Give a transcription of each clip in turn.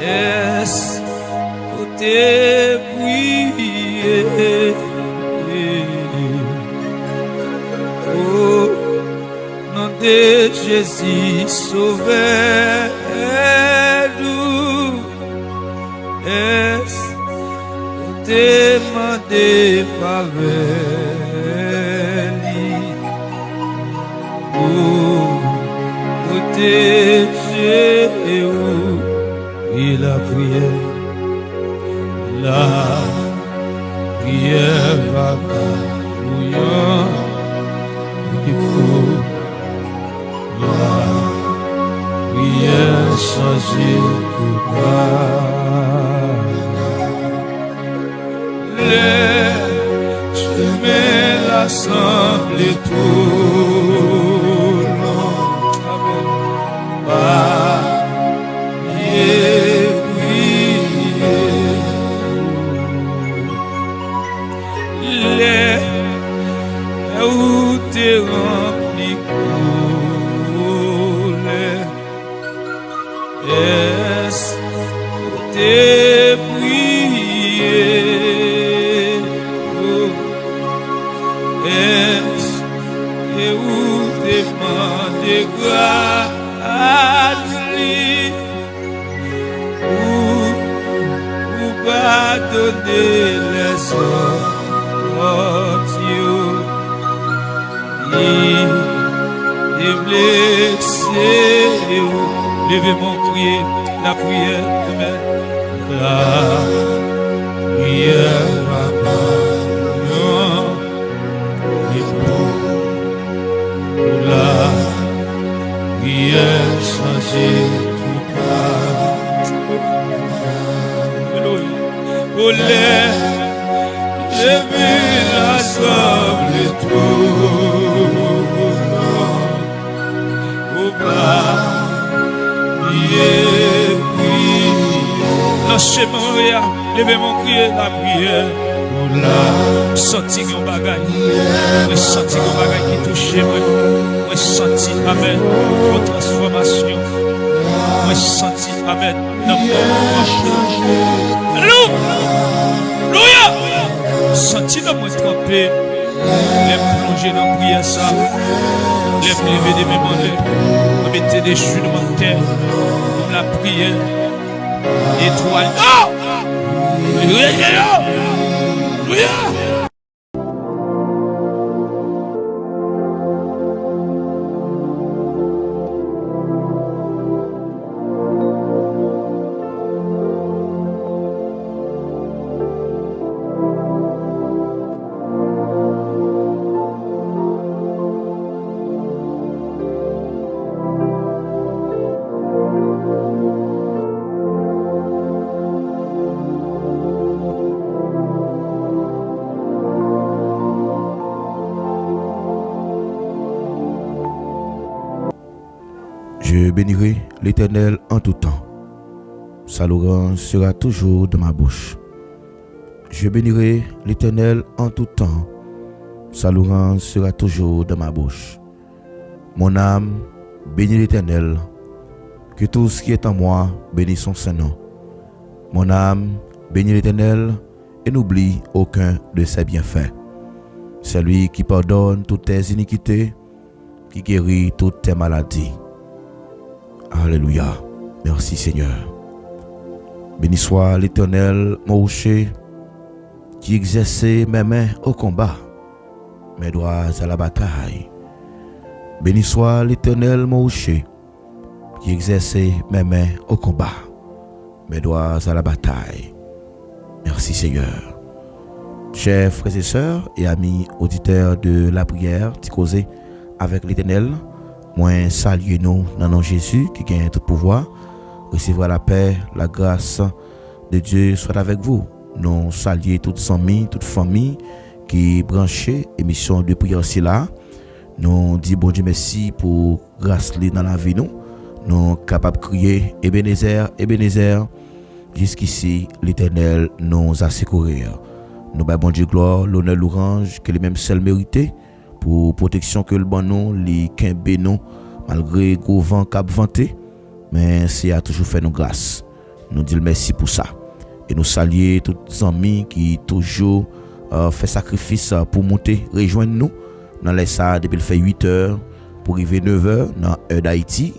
Est-ce que t'es prié? Oh, nom de Jésus, sauvez-nous. Est-ce que t'es demandé faveur? Oh, protéger et la prière va bouillant, il faut la prière changer tout bas. Les chemins l'assemblent tout long. Amen. Où t'es rempli coulé, est-ce que t'es prié? Est-ce que où t'es demandé grâce? Ou pas donner les sorties? Et blessé, levez mon prier, la prière demain. La prière va bouillant, et pour la prière changer tout cas. Oh, j'ai vu la somme et tout. Lâchez mon rire, levez mon crier la prière. Senti mon bagage, moi senti mon bagage qui touche moi senti, amen, votre transformation, moi senti, amen, alléluia, senti dans moi trempé, les plonger dans la prière ça, les lever des mémoires, mettez des jus de mon cœur, la prière, étoile, alléluia. Je bénirai l'Éternel en tout temps. Sa louange sera toujours dans ma bouche. Je bénirai l'Éternel en tout temps. Sa louange sera toujours dans ma bouche. Mon âme bénit l'Éternel. Que tout ce qui est en moi bénisse son saint nom. Mon âme bénit l'Éternel et n'oublie aucun de ses bienfaits. C'est lui qui pardonne toutes tes iniquités, qui guérit toutes tes maladies. Alléluia. Merci Seigneur. Béni soit l'Éternel, mon rocher, qui exerçait mes mains au combat, mes doigts à la bataille. Béni soit l'Éternel, mon rocher, qui exerçait mes mains au combat, mes doigts à la bataille. Merci Seigneur. Chers frères et sœurs et amis auditeurs de la prière, qui causent avec l'Éternel, moi saluez nous dans le nom de Jésus qui gagne tout pouvoir. Recevez la paix, la grâce de Dieu soit avec vous. Nous saluons toutes amis, toute famille qui branchée émission de prière aussi là. Nous disons bon Dieu merci pour grâce dans la vie nous. Nous capables de crier Ebenezer, Ebenezer. Jusqu'ici l'Éternel nous a secourus. Nous bon Dieu gloire, l'honneur, l'orange que les mêmes seuls mérités pour protection que le bon nous, les quimbe nous malgré gros vent cap vanté, mais c'est a toujours fait nous grâce. nous disons merci pour ça. Et nous saluons tous les amis qui toujours fait sacrifice pour monter, rejoindre nous. Dans les ça depuis le fait 8 heures pour arriver 9 heures dans l'heure d'Haïti.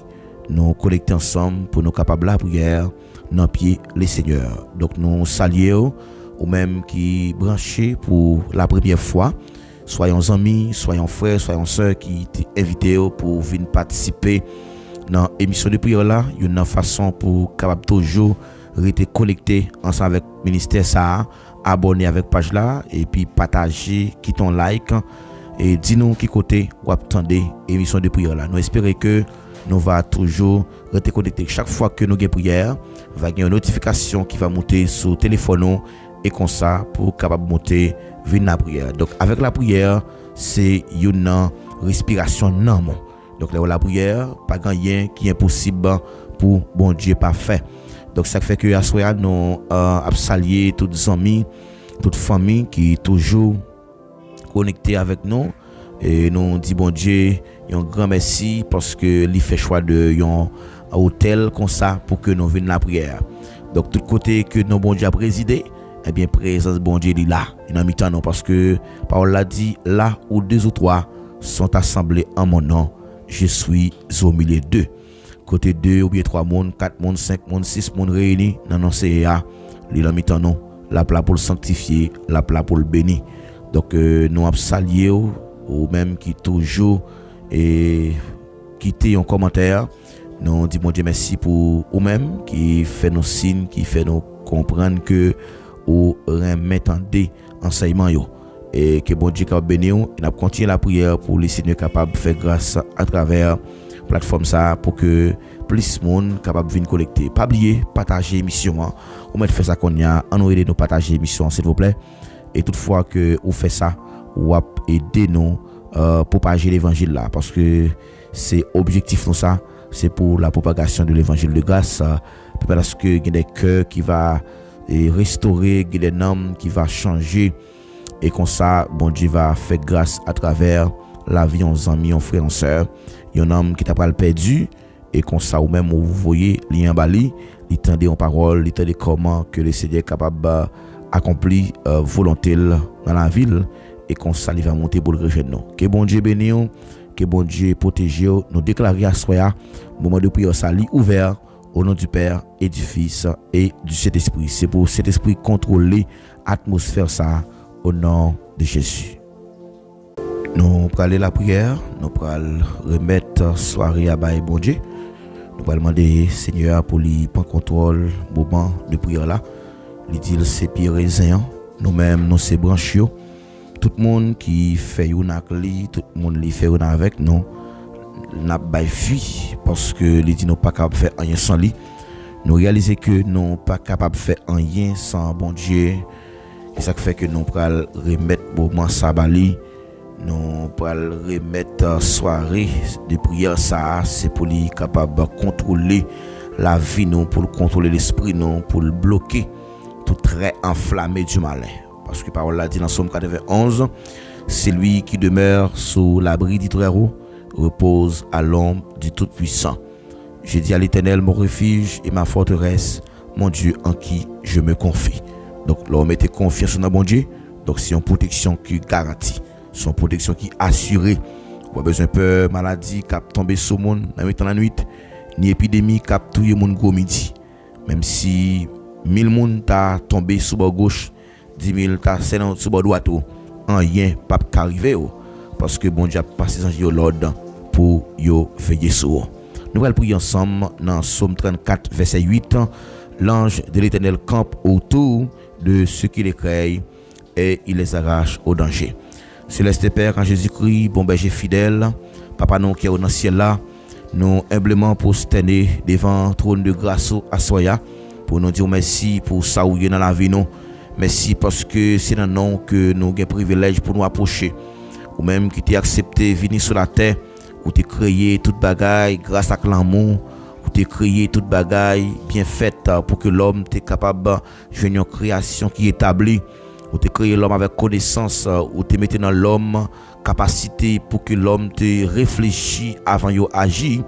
Nous connecter ensemble pour nous capables la prière dans pied les seigneurs. Donc nous saluons ou même qui branchés pour la première fois. Soyons amis, soyons frères, soyons sœurs qui invités pour venir participer dans l'émission de prière là. Il y a une façon pour capable toujours rester connecté ensemble avec le ministère ça, abonner avec page là et puis partager, quitter un like et dis-nous qui côté ou attendez l'émission de prière là. Nous espérons que nous va toujours rester connecté chaque fois que nous avons prière, va y avoir une notification qui va monter sur le téléphone et comme ça pour capable monter venir la prière. Donc avec la prière, c'est une respiration non. Donc la prière, pas rien qui est impossible pour bon Dieu parfait. Donc ça fait que à soir nous saluer tous les amis, toute famille qui toujours connecté avec nous et nous dit bon Dieu un grand merci parce que il fait choix de un hôtel comme ça pour que nous venions la prière. Donc tout côté que nos bon Dieu a présidé, eh bien présence bon Dieu est là. Il n'a mis temps non parce que parole l'a dit là où 2 ou 3 sont assemblés en mon nom, je suis au milieu d'eux. Côté 2 ou bien 3 monde, 4 monde, 5 monde, 6 monde réunis dans nos CA, il a mis temps non, la plat pour le sanctifier, la plat pour le bénir. Donc nous avons salué ou même qui toujours et quitter un commentaire. Nous disons bon Dieu merci pour ou même qui fait nos signes, qui fait nous comprendre que ou remettez enseignement yo et que bon Dieu capable bénir et n'a continuer la prière pour les Seigneur capable de faire grâce à travers plateforme ça pour que plus monde capable venir collecter. Pas oublier partager émission ou mettre faire ça qu'on y a en aider nous partager émission s'il vous plaît. Et toutefois que vous fait ça ou aider nous propager l'évangile là parce que c'est objectif nous ça, c'est pour la propagation de l'évangile de grâce parce que il y a des cœurs qui va restaurer, il y a des âmes qui va changer et comme ça bon Dieu va faire grâce à travers la vie en amis, en frères, en sœurs. Il y a un homme qui t'a pas perdu et comme ça ou même vous voyez li en bali, il tendait en parole, il tendait comment que le Seigneur est capable accomplir volonté dans la ville et comme ça il va monter pour le rejoindre nous. Que bon Dieu bénisse, que bon Dieu protège nous déclarer à soya moment de prière ça li ouvert au nom du Père et du Fils et du Saint-Esprit. C'est pour cet esprit contrôler l'atmosphère ça au nom de Jésus. Nous allons la prière, nous allons remettre soirée à Baye bon Dieu. Nous allons demander Seigneur pour lui prendre contrôle moment de prière là. Il dit c'est pieds raisin, nous-mêmes nous c'est branchio. Tout le monde qui fait une acli, tout le monde qui fait une avec nous. N'a pas fui parce que les dit nous pas capable faire rien sans lui. Nous réaliser que nous pas capable faire rien sans bon Dieu. Et ça fait que nous pral remettre moment sabali, nous pral remettre soirée de prière ça, c'est pour lui capable contrôler la vie nous, pour contrôler l'esprit nous, pour le bloquer tout très enflammé du malin. Parce que parole l'a dit dans Somme 91, c'est lui qui demeure sous l'abri du Très-Haut repose à l'ombre du Tout-Puissant. J'ai dit à l'Éternel, mon refuge et ma forteresse, mon Dieu en qui je me confie. Donc, l'homme était confiance dans bon Dieu. Donc, c'est une protection qui garantit. C'est une protection qui assurée. Pas besoin de peur, maladie, cap tomber sur le monde dans la nuit, ni épidémie, cap tout le monde go midi. Même si 1000 monde t'a tombé sur bord gauche, 10 000 t'a sur bord droite, rien pas qu'arriver. Parce que bon Dieu a passé ses anges l'ordre pour yo veiller sur. Nous allons prier ensemble dans Psaume 34 verset 8. L'ange de l'Éternel campe autour de ceux qui les craignent et il les arrache au danger. Céleste Père, en Jésus-Christ, bon berger fidèle, Papa nous qui est au ciel là, nous humblement prosterner devant le trône de grâce à Soya pour nous dire merci pour ça où dans la vie nous. Merci parce que c'est dans nom que nous avons privilège pour nous approcher. Ou même qui t'es accepté venir sur la terre, ou t'es créé toute bagaille grâce à l'amour, ou t'es créé toute bagaille bien faite pour que l'homme t'est capable de jouer une création qui est établie, ou t'es créé l'homme avec connaissance, ou t'es mis dans l'homme capacité pour que l'homme te réfléchisse avant d'agir.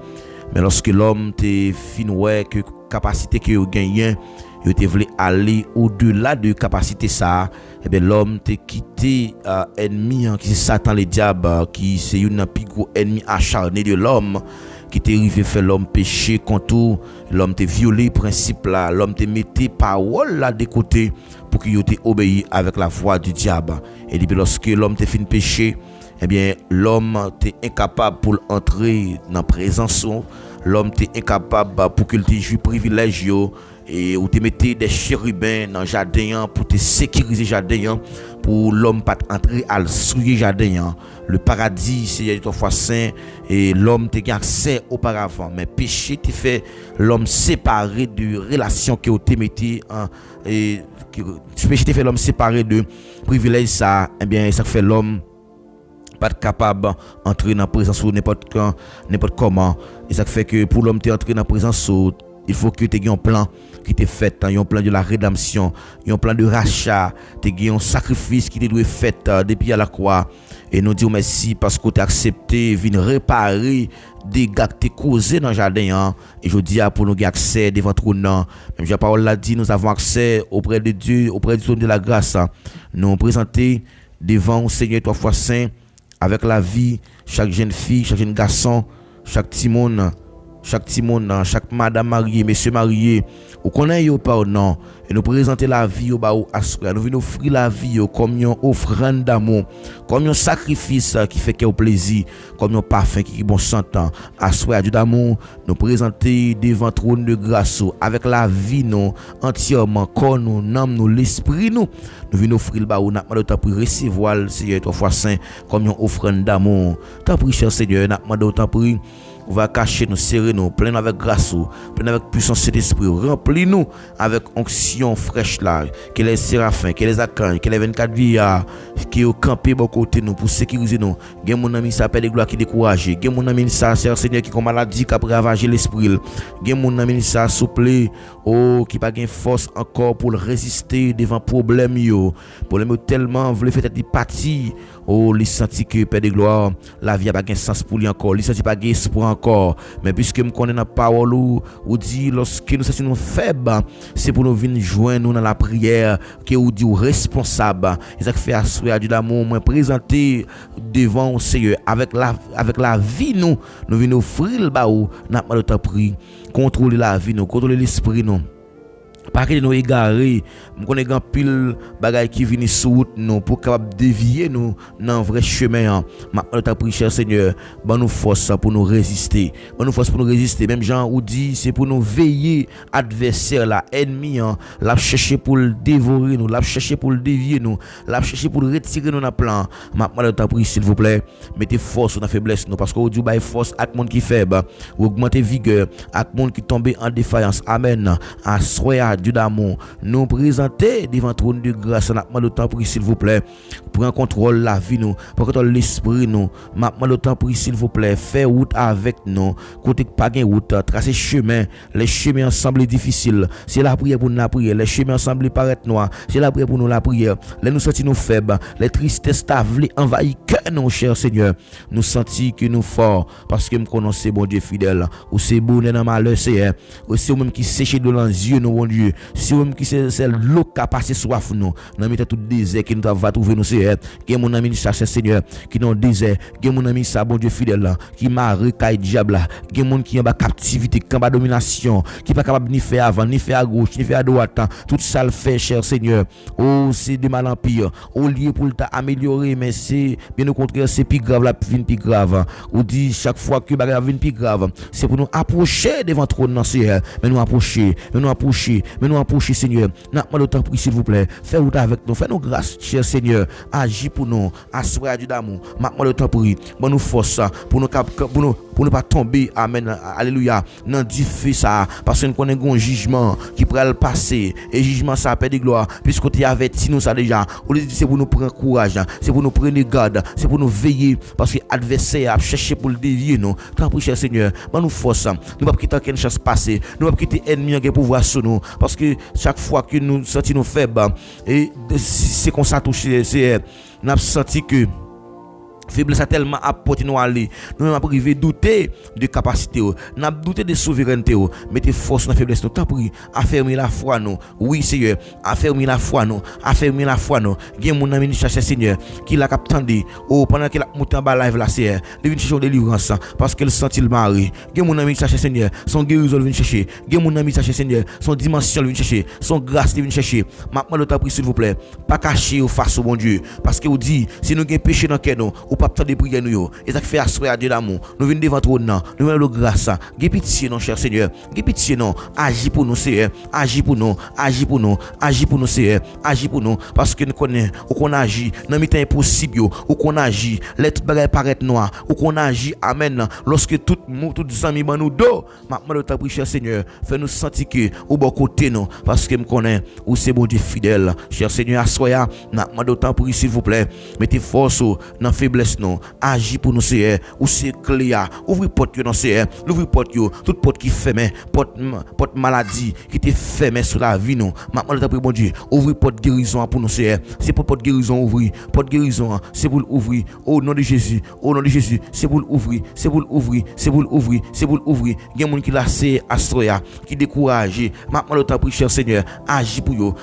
Mais lorsque l'homme te fin ouais que capacité que yo gagné, yo te voulu aller au-delà de capacité ça, et bien l'homme te quitté ennemi qui c'est Satan le diable qui c'est un plus gros ennemi acharné de l'homme qui te arrivé faire l'homme péché contre l'homme te violé principe là, l'homme te mettait parole là de côté pour qu'il te obéi avec la voix du diable. Et depuis lorsque l'homme te fait péché, eh bien l'homme t'est incapable pour entrer dans la présence, l'homme t'est incapable pour qu'il te joue privilège et ou te mettez des chérubins dans le jardin pour te sécuriser le jardin pour l'homme pas entrer à souiller le jardin. Le paradis c'est trois fois saint et l'homme te accès auparavant, mais péché te fait l'homme séparé de relation que te mettez et péché te fait l'homme séparé de privilège ça, eh bien ça fait l'homme pas capable d'entrer dans la présence ou n'importe quand, n'importe comment. Et ça fait que pour l'homme entrer dans la présence, il faut que tu aies un plan qui t'est fait, un plan de la rédemption, un plan de rachat, tu aies un sacrifice qui t'est fait depuis à la croix. Et nous disons merci parce que tu as accepté de venir réparer des dégâts que tu as causés dans le jardin. Et je dis pour nous avoir accès devant ton nom. Même la parole l'a dit, nous avons accès auprès de Dieu, auprès du trône de la grâce. Nous présenter devant le Seigneur trois fois saint avec la vie, chaque jeune fille, chaque jeune garçon, chaque petit monde, chaque madame mariée, monsieur marié, ou connaît yo pardon, et nous présenter la vie au baou assoir, nous venons offrir la vie comme une offrande d'amour, comme un sacrifice qui fait qu'il plaisir, comme un parfum qui bon sentant, assoir Dieu d'amour, nous présenter devant trône de grâce avec la vie nous entièrement, corps nous, âme nous, l'esprit nous venons offrir le baou, n'a pas pour recevoir le Seigneur trois fois saint comme une offrande d'amour. T'as pris cher Seigneur, n'a pas d'autant pris. On va cacher nous, serrer nous, plein avec grâce, plein avec puissance de l'esprit, remplis-nous avec onction fraîche là, que les séraphins, que les archanges, que les 24 vieillards qui ont campé de côté nous pour sécuriser nous. Gen mon ami ça perd de gloire qui découragé. Gen mon ami ça c'est Seigneur qui comme maladie qui a ravager l'esprit. Gen mon ami ça souple qui pas gain force encore pour résister devant problème yo. Problème tellement voulait faire être parti. Les senti que perd de gloire, la vie a pas gain sens pour lui encore. Les senti pas gain espoir encore. Mais puisque me connaît la parole ou dit lorsque nous sommes faibles, c'est pour nous venir joindre nous dans la prière que ou dit responsable. Et ça fait assurer du l'amour moi présenter devant le Seigneur avec la vie nous venons offrir le baou, n'a pas de temps pris, contrôler la vie nous, contrôler l'esprit nous. Pas que nous égarer, nous connaissons grand pile bagaille qui viennent sur route nous pour capable dévier nous dans vrai chemin. Maintenant ta prière Seigneur, ban nous force pour nous résister. Ban nous force pour nous résister. Même Jean ou dit c'est pour nous veiller adversaire là, ennemi l'a chercher pour le dévorer nous, l'a chercher pour le dévier nous, l'a chercher pour le retirer nous dans plan. Maintenant ta prière s'il vous plaît, mettez force dans faiblesse nous parce que vous bail force avec monde qui faible, augmenter vigueur avec monde qui tombe en défaillance. Amen. Assoyez Dieu d'amour, nous présenter devant trône de grâce, n'a pas de temps pour s'il vous plaît, prends contrôle la vie nous, prends contrôle l'esprit nous, n'a pas de temps pour s'il vous plaît, fais route avec nous, côté pas gain route, tracer chemin, les chemins semblent difficiles, c'est la prière pour nous la prière, les chemins semblent paraître noirs, c'est la prière pour nous la prière, les nous sentir nous faibles, les tristesses t'avlent envahir cœur nous cher Seigneur, nous sentir que nous forts parce que nous connaissons bon Dieu fidèle, ou c'est bon dans malheur Seigneur, ou c'est même qui sèche de dans les yeux nous bon Dieu. Si vous qui c'est l'eau qui a passé soif nous, dans tout désert qui nous va trouver nous Seigneur, qui mon ami cherche Seigneur, qui dans désert, qui mon ami ça bon Dieu fidèle qui m'a recaille diable, qui mon qui en bas captivité, qui en bas domination, qui pas capable ni faire avant, ni faire à gauche, ni faire à droite, tout ça le fait cher Seigneur. Oh c'est de mal en pire, au lieu pour t'améliorer mais c'est bien au contraire c'est plus grave la vie plus grave. On dit chaque fois que bagarre vient plus grave, c'est pour nous approcher devant trône non Seigneur, mais nous approcher Seigneur, n'a pas le temps pour s'il vous plaît, fais route avec nous, fais nous grâce cher Seigneur, agis pour nous, assois du d'amour, n'a pas le temps pour bon nous force pour nous pas tomber, amen, alléluia, dans difficile ça, parce que nous connaissons un jugement qui pourrait le passer, et jugement ça perd de gloire, puisque tu avertis nous ça déjà, on dit c'est pour nous prendre courage, c'est pour nous prendre garde, c'est pour nous veiller, parce que l'adversaire a cherché pour le dévier nous, tant pour cher Seigneur, bon nous force, nous pas quitter quelque chose passer, nous pas quitter ennemi qui pouvoir sur nous, parce que chaque fois que nous sentons nous faibles et c'est comme ça touché c'est n'a senti que Faiblesse a tellement apporté nous aller. Nous même privé douter de capacité, n'a douter de souveraineté. Mettez force dans la faiblesse nous. Tant pis, affermir la foi nous. Oui Seigneur, affermir la foi nous. Affermir la foi nous. Gen mon ami chercher Seigneur qui l'a captandi. Oh pendant qu'il a monté en bas live là Seigneur, il vient chercher délivrance parce qu'elle sentit le mari. Gen mon ami chercher Seigneur, son guérison vient chercher. Gen mon ami chercher Seigneur, son dimension vient chercher, son grâce vient chercher. Maintenant tant pis s'il vous plaît, pas cacher au face au bon Dieu parce que vous dit si nous avons péché dans cœur nous ou pas de prier nous et ça fait asseoir à Dieu d'amour. Nous venons devant toi non, nous venons le grâce. Gè pitié non cher Seigneur. Gè pitié non, agis pour nous Seigneur, agis pour nous, agis pour nous, agis pour nous Seigneur, agis pour nous parce que nous connaissons ou qu'on agit dans mi temps impossible ou qu'on agit les tout bagaille paraît noir ou qu'on agit amen lorsque tout amis ban nous do. Maintenant ta prière cher Seigneur, fais nous sentir que au bon côté nous parce que me connais ou c'est bon Dieu fidèle. Cher Seigneur assoya, maintenant ta prière s'il vous plaît, mettez force dans faiblesse non. Agis pour nous Seigneur, ou c'est clair, ouvre porte dans Seigneur, ouvre porte yo, toute porte qui fermée, porte maladie qui te fermée sur la vie nous. Maintenant t'as pris bon Dieu, ouvre porte guérison pour nous Seigneur. C'est pour porte guérison ouvrir, porte guérison, c'est pour ouvrir au nom de Jésus, au nom de Jésus, c'est pour ouvrir, c'est pour ouvrir, c'est pour ouvrir, c'est pour ouvrir. Il y a monde qui lassé astroya, qui découragé. Maintenant t'as pris cher Seigneur, agis pour yo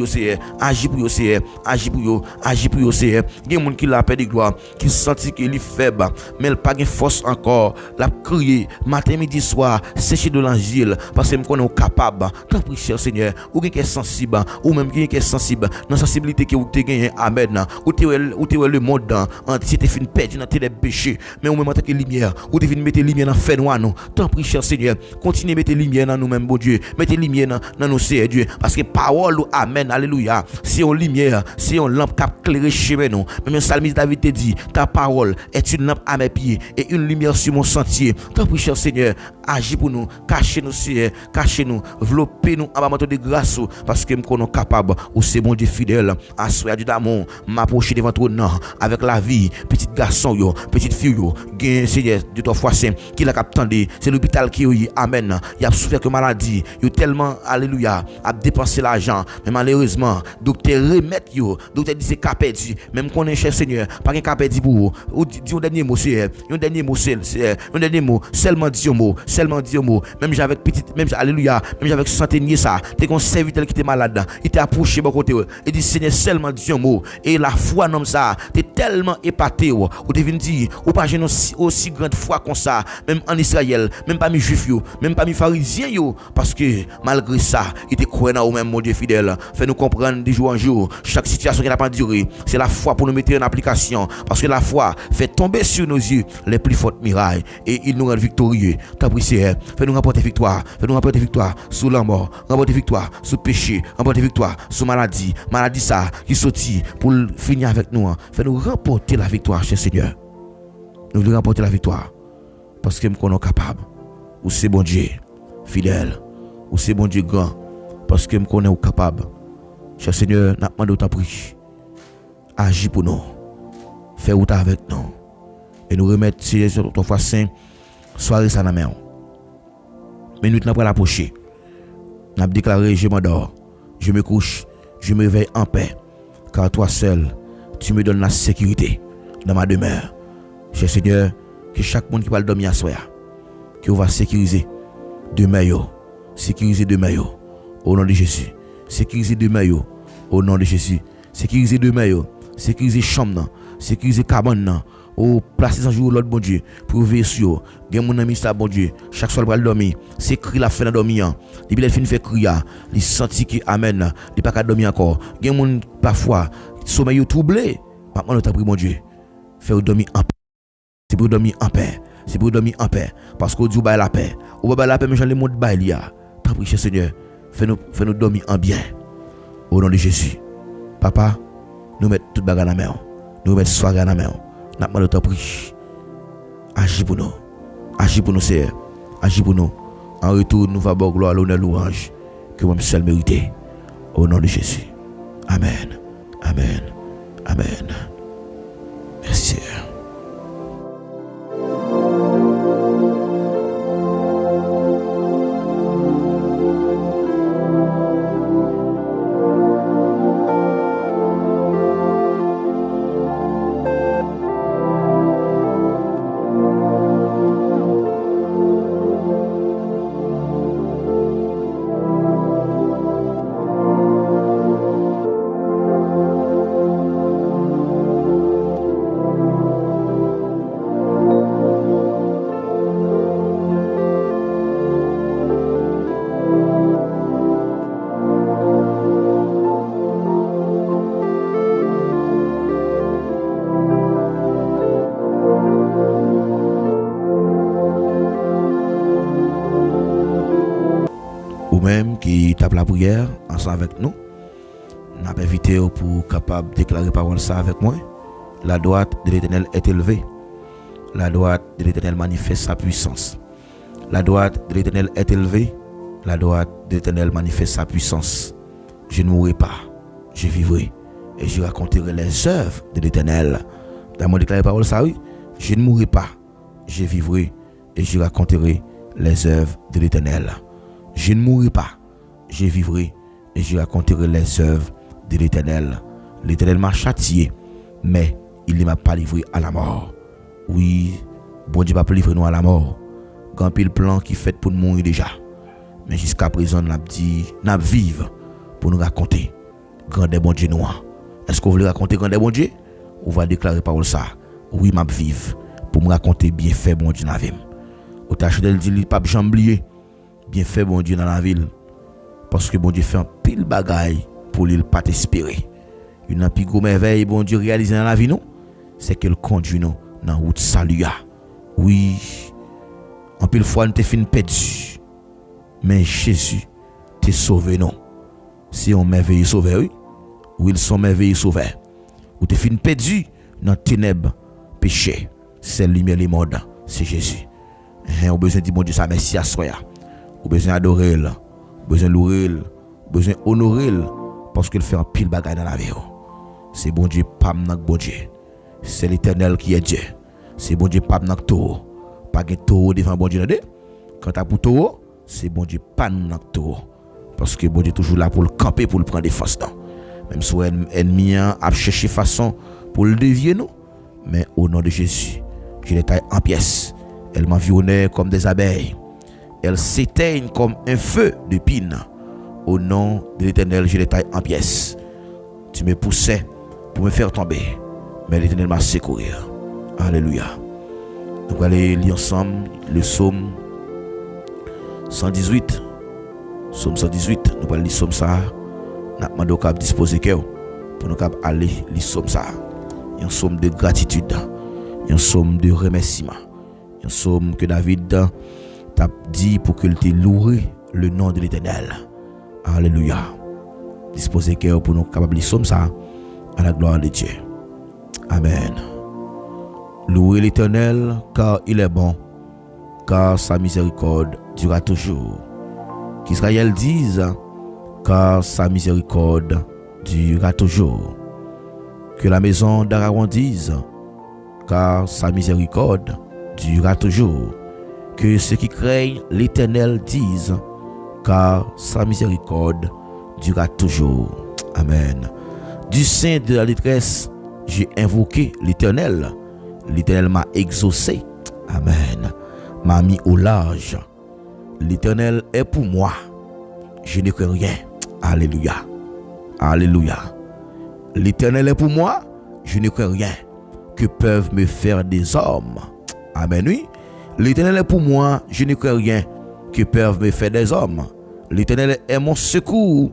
Seigneur, agis pour yo Seigneur, agis pour yo Seigneur. Il y a monde qui l'a perdu gloire, qui senti qu'il est faible, mais il n'a pas de force encore. La crier matin, midi, soir, sécher de l'angile, parce que nous sommes capables. Tant pis, cher Seigneur, ou qui est sensible, ou même qui est sensible, dans la sensibilité que vous avez gagné, amen, ou tu es le monde entier, tu es perdu dans tes péchés, mais ou même en tant que lumière, ou tu es mettre lumière dans le fait noir, nous. Tant pis, cher Seigneur, continuez à mettre lumière dans nous-mêmes, bon Dieu, mettez lumière dans nous, Seigneur Dieu, parce que parole, amen, alléluia, c'est une lumière, c'est une lampe qui a éclairé chez nous. Même le psalmiste David te dit, ta parole est une lampe à mes pieds et une lumière sur mon sentier. Tant pis, cher Seigneur, agis pour nous, cachez-nous, Seigneur, cachez-nous, enveloppez-nous en bas de grâce, parce que nous sommes capables, ou c'est bon Dieu fidèle, à soi du d'amour, m'approcher devant toi, non, avec la vie, petit garçon, yo, petite fille, yo, gain, Seigneur, de toi fois saint, qui l'a capté, c'est l'hôpital qui est, amen, il a souffert que maladie, yo tellement, alléluia, a dépensé l'argent, mais malheureusement, docteur remet, yo, docteur dit c'est capé, même qu'on est cher Seigneur, pas qu'un capé dit pour vous, ou dit un dernier mot, Seigneur, un dernier mot, un dernier mot, seulement dit un mot, même j'avais petite, même alléluia, même j'avais centenier ça, t'es qu'on serviteur qui était malade, il t'a approché bon côté, et dit Seigneur seulement dit un mot, et la foi non ça, t'es tellement épaté, ou t'es venu dire, ou pas j'ai aussi grande foi comme ça, même en Israël, même pas mes juifs même pas mes pharisiens parce que malgré ça, il était croyant au même mon Dieu fidèle, fait nous comprendre de jour en jour, chaque situation qui n'a pas duré, c'est la foi pour nous mettre en application, parce que la foi fait tomber sur nos yeux les plus fortes mirailles, et il nous rend victorieux. Ta prière, fais nous remporter victoire sur la mort, remporter victoire sur péché, remporter victoire sur maladie ça qui sortit pour finir avec nous, fais nous remporter la victoire, cher Seigneur. Nous voulons remporter la victoire parce que nous sommes capables. Ou c'est bon Dieu fidèle, ou c'est bon Dieu grand, parce que nous sommes capables. Cher Seigneur, nous demandons ta prière. Agis pour nous, fais route avec nous, et nous remettre sur ton foi saint, soirée ça dans la main. Minute après l'approcher, nous avons déclaré: je m'endors, je me couche, je me réveille en paix, car toi seul, tu me donnes la sécurité dans ma demeure. Cher Seigneur, que chaque monde qui va dormir à soi, que va sécuriser demeure, sécuriser demeure, au nom de Jésus, sécuriser demeure, au nom de Jésus, sécuriser demeure, sécuriser chambre, sécuriser cabane, ou placer un jour l'autre bon Dieu pour veiller sur gen mon ami ça bon Dieu chaque soir pour dormir c'est cri la fin de dormir depuis il fin fait crier il senti que amen il pas qu'à dormir encore gen mon parfois sommeil troublé maintenant on t'a pris mon Dieu faire dormir en paix, c'est pour dormir en paix, c'est pour dormir en paix parce que Dieu ba la paix ou ba la paix mais j'en le monde ba il y a t'as pris cher Seigneur fais nous dormir en bien au nom de Jésus. Papa, nous mettons toute bagarre dans la main, nous mettons soirée dans la main. N'a pas de temps pris. Agis pour nous, Seigneur. Agis pour nous. En retour, nous allons gloire, l'honneur, louange que nous seul mérité. Au nom de Jésus. Amen. Amen. Amen. Merci, Seigneur. prière ensemble avec nous. Nous avons invité pour capable déclarer parole ça avec moi. La droite de l'Éternel est élevée. La droite de l'Éternel manifeste sa puissance. La droite de l'Éternel est élevée. La droite de l'Éternel manifeste sa puissance. Je ne mourrai pas, je vivrai et je raconterai les œuvres de l'Éternel. Dans mon déclaré parole ça, oui. Je ne mourrai pas, je vivrai et je raconterai les œuvres de l'Éternel. Je ne mourrai pas, je vivrai et je raconterai les œuvres de l'Éternel. L'Éternel m'a châtié, mais il ne m'a pas livré à la mort. Oui, bon Dieu va pas livrer nous à la mort. Grand pile plan qui fait pour nous mourir déjà. Mais jusqu'à présent, nous avons dit, nous vivons pour nous raconter grand bon Dieu noir. Est-ce que vous voulez raconter grand bon Dieu? Ou va déclarer parole ça? Oui, m'a vivre pour me raconter bien fait bon Dieu dans la ville. Au tâche de dire, pas jamblier, bien fait bon Dieu dans la ville. Parce que bon Dieu fait un pile bagaille pour lui pas t'espérer. Une plus gros merveille bon Dieu réalisé dans la vie nous, c'est qu'elle conduit nous dans la route salut. Oui, en pile fois nous t'es fin perdu. Mais Jésus t'es sauvé non. C'est un merveilleux sauveur, oui. Ou ils sont merveilleux sauveurs. Ou t'es fin perdu dans ténèbres, péché. C'est la lumière du monde, c'est Jésus. On a besoin de dire bon Dieu ça merci à soi. On a besoin d'adorer, on a besoin de louer, on a besoin d'honorer parce qu'il fait un pile bagaille dans la vie. C'est bon Dieu pas nak bon Dieu. C'est l'Éternel qui est Dieu. C'est bon Dieu pas nak taureau. Pas de taureau devant bon Dieu. Quand tu as pour taureau, c'est bon Dieu pas nak taureau. Parce que bon Dieu est toujours là pour le camper, pour le prendre des forces. Même si l'ennemi a cherché façon pour le dévier nous. Mais au nom de Jésus, je les taille en pièces. Elles m'environnaient comme des abeilles. Elles s'éteignent comme un feu de pine. Au nom de l'Éternel, je les taille en pièces. Tu me poussais pour me faire tomber. Mais l'Éternel m'a secouru. Alléluia. Nous allons lire ensemble le psaume 118. Psaume 118. Nous allons lire psaume ça. Nous allons disposer cœur pour nous aller lire psaume ça. Un psaume de gratitude. Un psaume de remerciement. Un psaume que David t'a dit pour qu'il te loue le nom de l'Éternel. Alléluia. Disposez cœur pour nous capables de lire ça à la gloire de Dieu. Amen. Louez l'Éternel car il est bon, car sa miséricorde durera toujours. Qu'Israël dise, car sa miséricorde durera toujours. Que la maison d'Aaron dise, car sa miséricorde durera toujours. Que ceux qui craignent l'Éternel disent, car sa miséricorde durera toujours. Amen. Du sein de la détresse, j'ai invoqué l'Éternel. L'Éternel m'a exaucé. Amen. M'a mis au large. L'Éternel est pour moi. Je ne crains rien. Alléluia. Alléluia. L'Éternel est pour moi. Je ne crains rien. Que peuvent me faire des hommes? Amen. Oui. L'Éternel est pour moi. Je ne crains rien. Que peuvent me faire des hommes? L'Éternel est mon secours.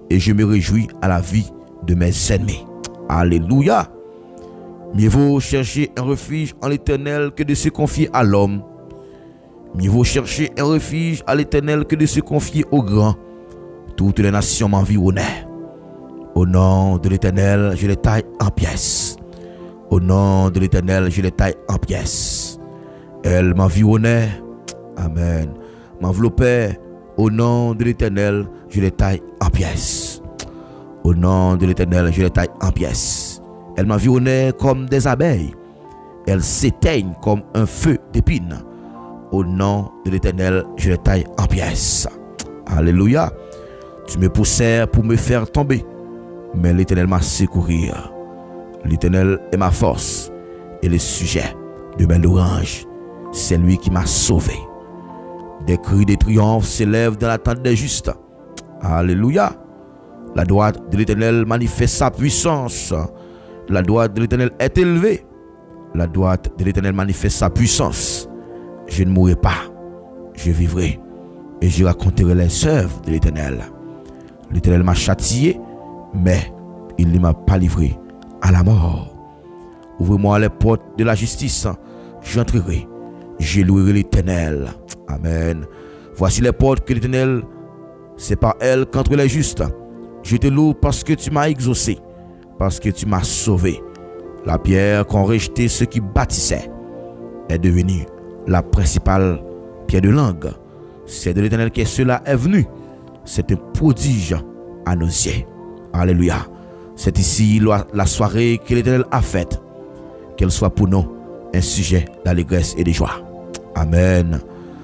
Et je me réjouis à la vie de mes ennemis. Alléluia. Mieux vaut chercher un refuge en l'Éternel que de se confier à l'homme. Mieux vaut chercher un refuge à l'Éternel que de se confier aux grands. Toutes les nations m'environnaient. Au nom de l'Éternel, je les taille en pièces. Au nom de l'Éternel, je les taille en pièces. Elles m'environnaient. Amen. M'enveloppaient. Au nom de l'Éternel, je les taille en pièces. Au nom de l'Éternel, je les taille en pièces. Elles m'environnaient comme des abeilles. Elles s'éteignent comme un feu d'épines. Au nom de l'Éternel, je les taille en pièces. Alléluia. Tu me poussais pour me faire tomber. Mais l'Éternel m'a secouru. L'Éternel est ma force et le sujet de mes louanges. C'est lui qui m'a sauvé. Des cris de triomphe s'élèvent dans la tente des justes. Alléluia. La droite de l'Éternel manifeste sa puissance. La droite de l'Éternel est élevée. La droite de l'Éternel manifeste sa puissance. Je ne mourrai pas. Je vivrai. Et je raconterai les œuvres de l'Éternel. L'Éternel m'a châtié, mais il ne m'a pas livré à la mort. Ouvrez-moi les portes de la justice. J'entrerai. Je louerai l'Éternel. Amen. Voici les portes que l'Éternel C'est par elle qu'entre les justes. Je te loue parce que tu m'as exaucé, parce que tu m'as sauvé. La pierre qu'ont rejeté ceux qui bâtissaient est devenue la principale pierre de langue. C'est de l'Éternel que cela est venu. C'est un prodige à nos yeux. Alléluia. C'est ici la soirée que l'Éternel a faite. Qu'elle soit pour nous un sujet d'allégresse et de joie. Amen.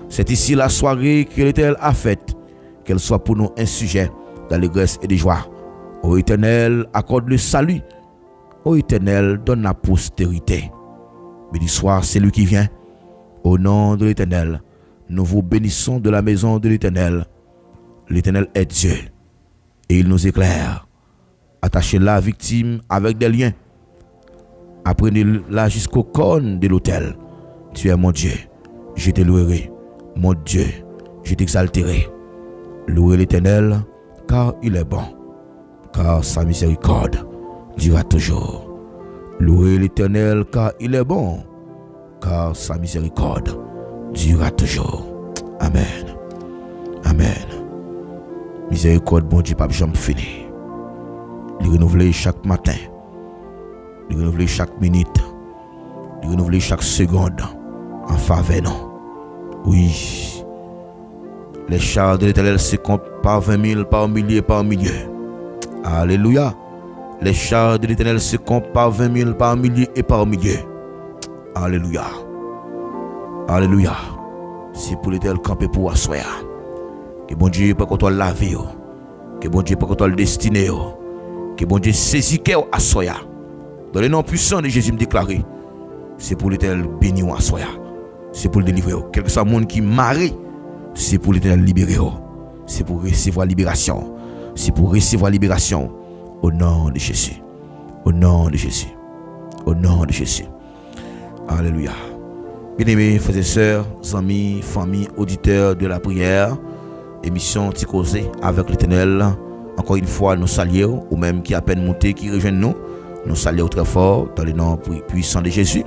C'est ici la soirée que l'Éternel a faite. Qu'elle soit pour nous un sujet d'allégresse et de joie. Ô Éternel, accorde le salut. Ô Éternel, donne la postérité. Béni soit celui qui vient. Au nom de l'Éternel, nous vous bénissons de la maison de l'Éternel. L'Éternel est Dieu et il nous éclaire. Attachez la victime avec des liens. Apprenez-la jusqu'au corne de l'autel. Tu es mon Dieu. Je te louerai. Mon Dieu, je t'exalterai. Louez l'Éternel, car il est bon, car sa miséricorde durera toujours. Louez l'Éternel, car il est bon, car sa miséricorde durera toujours. Amen. Amen. Miséricorde, bon Dieu, pas jamais fini. Il renouvelle chaque matin. Il renouvelle chaque minute. Il renouvelle chaque seconde en faveur non. Oui. Les chars de l'Éternel se comptent par 20 000, par milliers, par milliers. Alléluia. Les chars de l'Éternel se comptent par 20 000, par milliers et par milliers. Alléluia. Alléluia. C'est pour l'Éternel camper pour assoyer. Que bon Dieu peut qu'on toi laver. Que bon Dieu peut qu'on toi le destiné. Que bon Dieu saisit qu'elle assoyer. Dans le nom puissant de Jésus me déclarer. C'est pour l'Éternel béni ou assoyer. C'est pour le délivrer. Quel que soit le monde qui marie. C'est pour l'Éternel libérer. C'est pour recevoir libération. C'est pour recevoir libération. Au nom de Jésus. Au nom de Jésus. Au nom de Jésus. Alléluia. Bien-aimés, frères et sœurs, amis, familles, auditeurs de la prière, émission Ticosé avec l'Éternel. Encore une fois, nous saluons, ou même qui à peine monté, qui rejoignent nous. Nous saluons très fort dans le nom puissant de Jésus.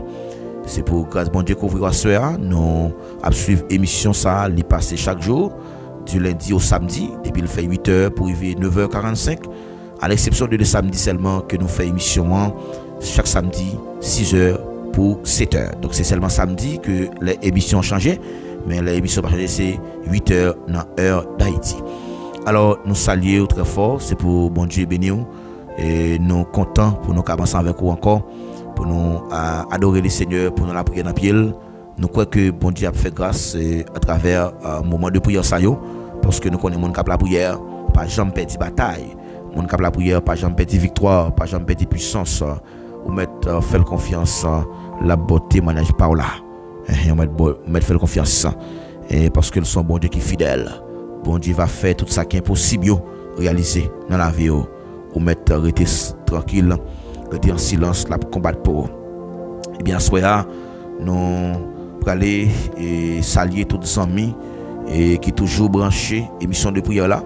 C'est pour grâce bon Dieu qu'ouvrir à soir. Nous suivre l'émission ça, l'y passer chaque jour, du lundi au samedi, depuis le fait 8h pour arriver 9h45. À l'exception de le samedi seulement que nous faisons émission chaque samedi 6h pour 7h. Donc c'est seulement samedi que les émissions ont changé, mais les émissions ont changé, c'est 8h dans l'heure d'Haïti. Alors nous saluons très fort, c'est pour bon Dieu bénir et nous contents pour nous commencer avec vous encore, pour nous adorer le Seigneur, pour nous la prière dans le pied. Nous croyons que bon Dieu a fait grâce à travers un moment de prière ça yo, parce que nous connaissons mon cap la prière, pas jamais perdre bataille, mon cap la prière, pas jamais perdre victoire, pas jamais perdre puissance, ou mettre faire confiance la beauté manage par là. On mettre faire confiance et parce que le son bon Dieu qui est fidèle. Bon Dieu va faire tout ça qui est impossible réaliser dans la vie ou mettre rester tranquille, rester en silence la combattre pour. Et bien soir nous pour aller et saluer tous les amis et qui toujours branchés émission de prière là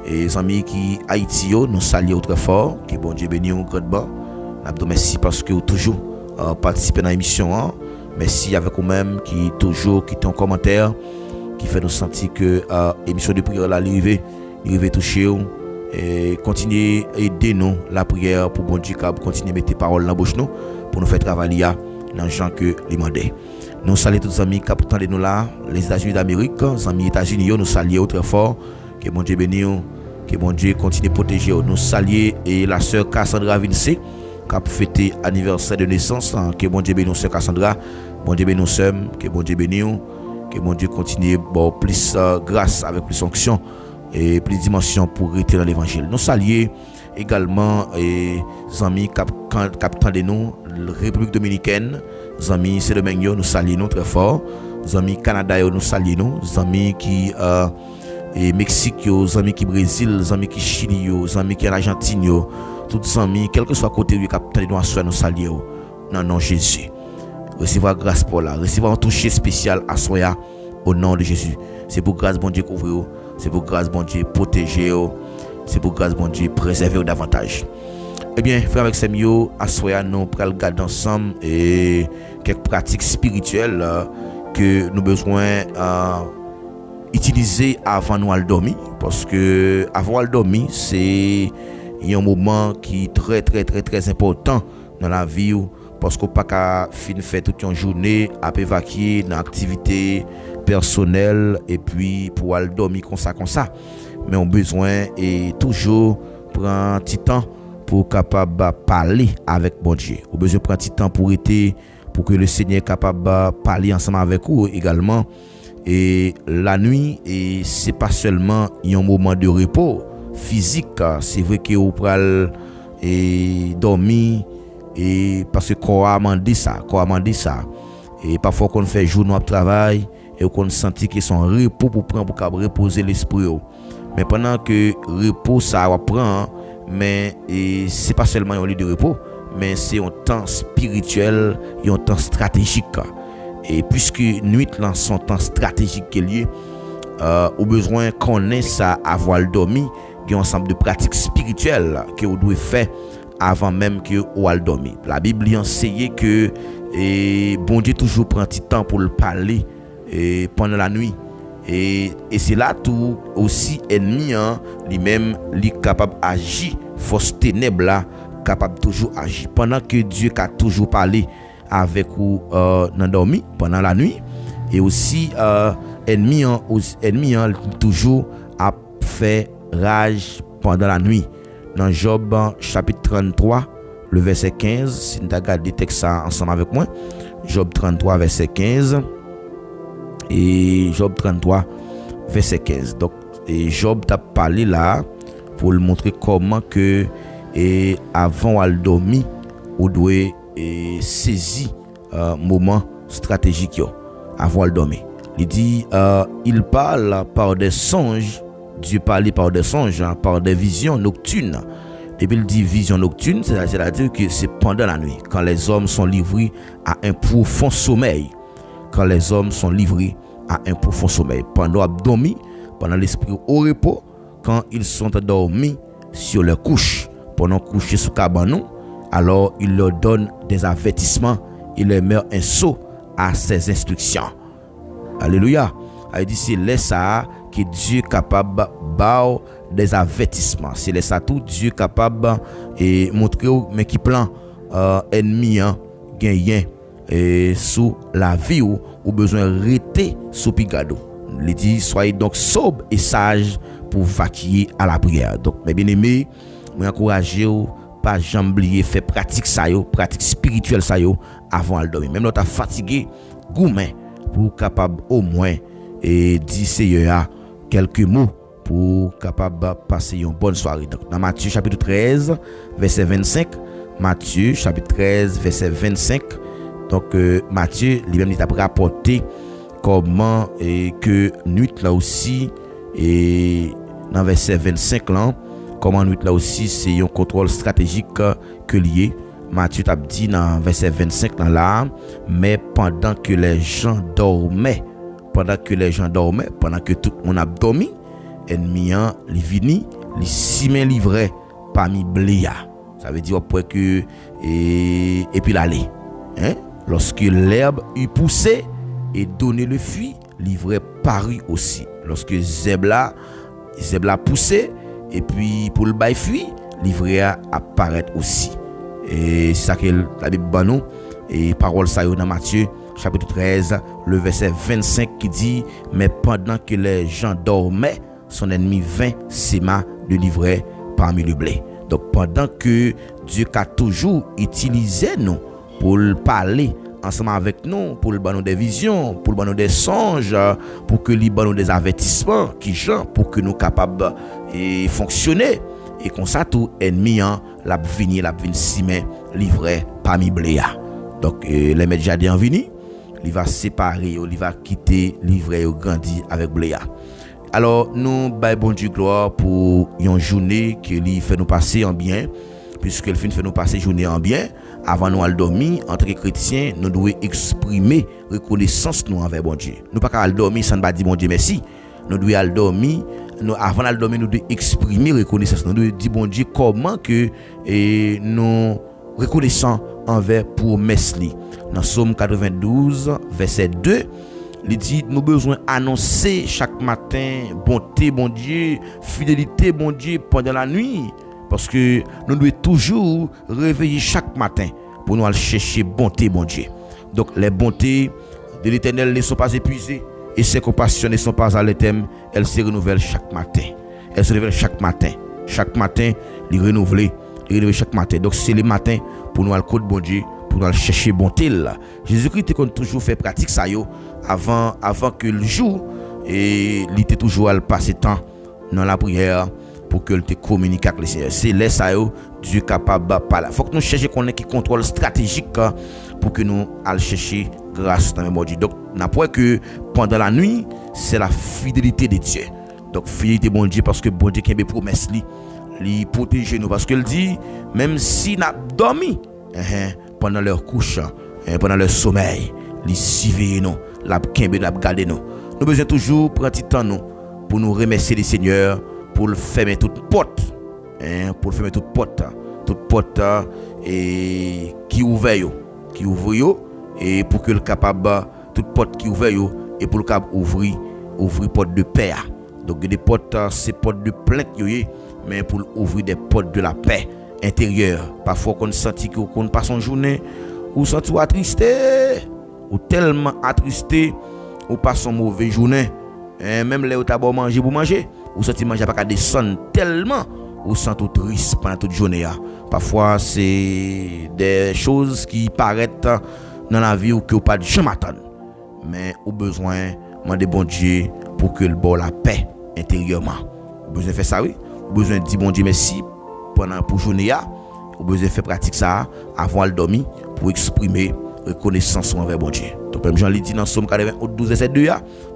et les amis qui Haïti nous saluons très fort que bon Dieu bénisse au grand bas. Nous merci parce que vous toujours participé dans l'émission. Merci avec vous-même qui toujours quitte un commentaire qui fait nous sentir que l'émission de prière là arrive toucher et continuer à aider nous la prière pour bon Dieu continuer à mettre des paroles dans la bouche nous pour nous faire travailler dans les gens que les mandés. Nous saluons tous les amis qui attendent nous là, les États-Unis d'Amérique, les amis États-Unis, nous saluons très fort, que bon Dieu bénisse, que bon Dieu continue à protéger. Nous saluons et la sœur Cassandra Vince qui a fêté l'anniversaire de naissance, que bon Dieu bénisse sœur Cassandra, bon Dieu bénisse que bon Dieu bénisse, que bon Dieu continue bon plus grâce avec plus onction et plus dimension pour rester dans l'évangile. Nous saluons également les amis qui attendent nous, la République dominicaine, les amis Saint-Domingue, nous saluons très fort, les amis Canada, nous saluons, les amis qui Mexique, les amis qui Brésil, les amis qui Chili, les amis qui Argentine, tous les amis, quel que soit côté qui attendent nous à soi, nous saluons dans le nom de Jésus. Recevoir grâce pour là, recevoir un toucher spécial à soi au nom de Jésus. C'est pour grâce bon Dieu couvrir, c'est pour grâce bon Dieu protéger, c'est pour grâce bon Dieu préserver davantage. Eh bien, frère avec Semio, à soi nous prenons le garde ensemble et quelques pratiques spirituelles que nous besoin utiliser avant nous aller dormir parce que avant aller dormir c'est un moment qui est très important dans la vie parce qu'on pas qu'à faire toute une journée à évacuer dans activité personnelle et puis pour aller dormir comme ça mais on besoin et toujours prendre un petit temps pour capable parler avec bon Dieu. On besoin prendre un petit temps pour que le Seigneur est capable de parler ensemble avec vous également. Et la nuit, et c'est pas seulement un moment de repos physique, c'est vrai que vous pouvez dormir et parce que corps a demandé ça, et parfois qu'on fait jour de travail et qu'on sentit que son repos pour prendre pour reposer l'esprit. Mais pendant que repos ça va prendre, mais c'est pas seulement un lieu de repos, mais c'est un temps spirituel et un temps stratégique. Et puisque nuit là son temps stratégique qui est lié, au besoin qu'on ait ça avant le dormir, il y a un ensemble de pratiques spirituelles que vous devez faire avant même que vous allez dormir. La Bible enseigne que bon Dieu toujours prend un petit temps pour le parler pendant la nuit. Et c'est là tout aussi ennemi lui-même lui capable d'agir, force ténèbres là capable toujours agir pendant que Dieu a toujours parlé avec vous dans dormi pendant la nuit et aussi ennemi toujours a fait rage pendant la nuit. Dans Job chapitre 33 le verset 15, si nous regardons le texte ensemble avec moi, Job 33 verset 15 et Job 33 verset 15. Donc et Job t'a parlé là pour le montrer comment que avant de dormir on doit saisir moment stratégique avant de dormir. Il dit il parle par des songes, Dieu parle par des songes, par des visions nocturnes. Et puis il dit vision nocturne, c'est-à-dire que c'est pendant la nuit, quand les hommes sont livrés à un profond sommeil. Quand les hommes sont livrés à un profond sommeil. Pendant dormir, pendant l'esprit au repos, quand ils sont endormis sur leur couche, pendant coucher sous cabanon, alors il leur donne des avertissements, il leur met un sceau à ses instructions. Alléluia. Il dit c'est là ça que Dieu est capable de des avertissements. C'est là ça tout Dieu est capable et montrer mais qui plan ennemi gagner sous la vie ou besoin rester sous pigado. Il dit soyez donc sobre et sage pour vaquer à la prière. Donc mes bien-aimés, moi encourager pas jamais oublier faire pratique ça pratique spirituelle ça avant de dormir. Même quand tu fatigué, gourmand pour capable au moins et dire Seigneur quelques mots pour capable passer une bonne soirée. Donc dans Matthieu chapitre 13 verset 25, Matthieu chapitre 13 verset 25. Donc Matthieu lui-même il a rapporté comment que nuit là aussi et dans verset 25 là comment nuit là aussi c'est un contrôle stratégique que lié. Matthieu t'a dit dans verset 25 là, mais pendant que les gens dormaient, pendant que tout le monde a dormi, ennemi li vini, li simen livre parmi bléa. Ça veut dire pour que et puis l'aller. Hein? Lorsque l'herbe eut poussé et donné le fruit, livre parut aussi. Lorsque zebla poussé et puis pour le bail fruit, livre apparaît aussi. Et c'est ça que la Bible dit nous et parole ça dans Matthieu chapitre 13 le verset 25 qui dit mais pendant que les gens dormaient son ennemi vint s'éma de livrer parmi le blé. Donc pendant que Dieu a toujours utilisé nous pour parler ensemble avec nous, pour le donner des visions, pour le donner des songes, pour que lui donne des avertissements qui gens pour que nous capables et fonctionner. Et comme ça tout ennemi la venir simen livré parmi bléa. Donc les médias en vini, il va séparer, il va quitter livrer ou grandir avec bléa. Alors nous bail bon Dieu gloire pour une journée qui lui fait nous passer en bien, puisque le fait nous passer journée en bien. Avant nous aller dormir en tant que chrétiens, nous devons exprimer reconnaissance nous envers bon Dieu. Nous pas qu'à aller dormir sans pas dire bon Dieu merci. Nous devons aller dormir, avant d'aller dormir nous devons exprimer reconnaissance. Nous devons dire bon Dieu comment que nous reconnaissons envers promesse li. Dans Somme 92 verset 2, Il dit nous besoin annoncer chaque matin bonté bon Dieu, fidélité bon Dieu pendant la nuit parce que nous devons toujours réveiller chaque matin pour nous aller chercher bonté bon Dieu. Donc les bontés de l'Éternel ne sont pas épuisées et ses compassions ne sont pas à l'éternel, elles se renouvellent chaque matin. Elles se révèlent chaque matin. Chaque matin, les renouveler chaque matin. Donc c'est le matin pour nous aller côté bon Dieu, pour nous aller chercher bonté là. Jésus-Christ a toujours fait pratique ça yo avant que le jour et il était toujours à passer temps dans la prière pour que te communique avec le Seigneur. C'est là ça yo Dieu capable de parler. Faut que nous cherchions qu'on ait qui contrôle stratégique pour que nous aller chercher grâce dans le bon Dieu. Donc n'importe que pendant la nuit, c'est la fidélité de Dieu. Donc fidélité bon Dieu parce que bon Dieu qui a des promesses li protéger nous parce qu'il dit même si n'a dormi pendant leur couche, pendant leur sommeil, li surveiller nous, la kembe la garder nous. Nous besoin toujours prendre du temps nous pour nous remercier le Seigneur pour le fermer toute porte, pour fermer toute porte et qui ouvre et pour que le capable toute porte qui ouvre et pour le capable ouvrir porte de paix. Donc des portes c'est porte de plainte mais pour ouvrir des portes de la paix intérieure. Parfois qu'on sentit qu'on passe une journée ou senti attristé ou tellement attristé ou passe une mauvaise journée. Même là où tu as beau manger pour manger ou senti manger pas qu'à descendre tellement ou sent tout triste pendant toute journée. Parfois c'est des choses qui paraissent dans la vie ou que pas de jamais attendre. Mais au besoin demander bon Dieu pour que le bon la paix intérieurement. Vous besoin faire ça oui. Vous besoin dire bon Dieu merci pendant pour journée vous besoin faire pratique ça avant le dormir pour exprimer reconnaissance envers bon Dieu. Donc même Jean lui dit dans Somme 91 12 verset 2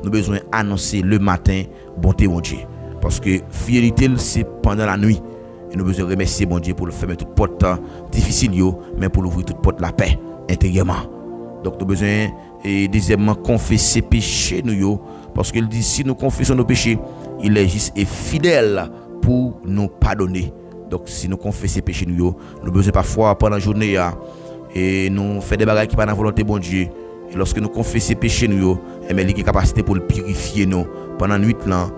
nous besoin annoncer le matin bonté bon Dieu parce que fidélité c'est pendant la nuit et nous besoin remercier bon Dieu pour le fermer toute porte difficile mais pour l'ouvrir toute porte la paix intérieurement. Donc nous besoin et deuxièmement confesser péché nous parce qu'il dit si nous confessons nos péchés il est juste et fidèle pour nous pardonner. Donc si nous confessons péché nous besoin parfois pendant la journée et nous fait des bagages qui pas dans la volonté bon Dieu et lorsque nous confessons péché nous et mais il a capacité pour le purifier nous pendant nuit là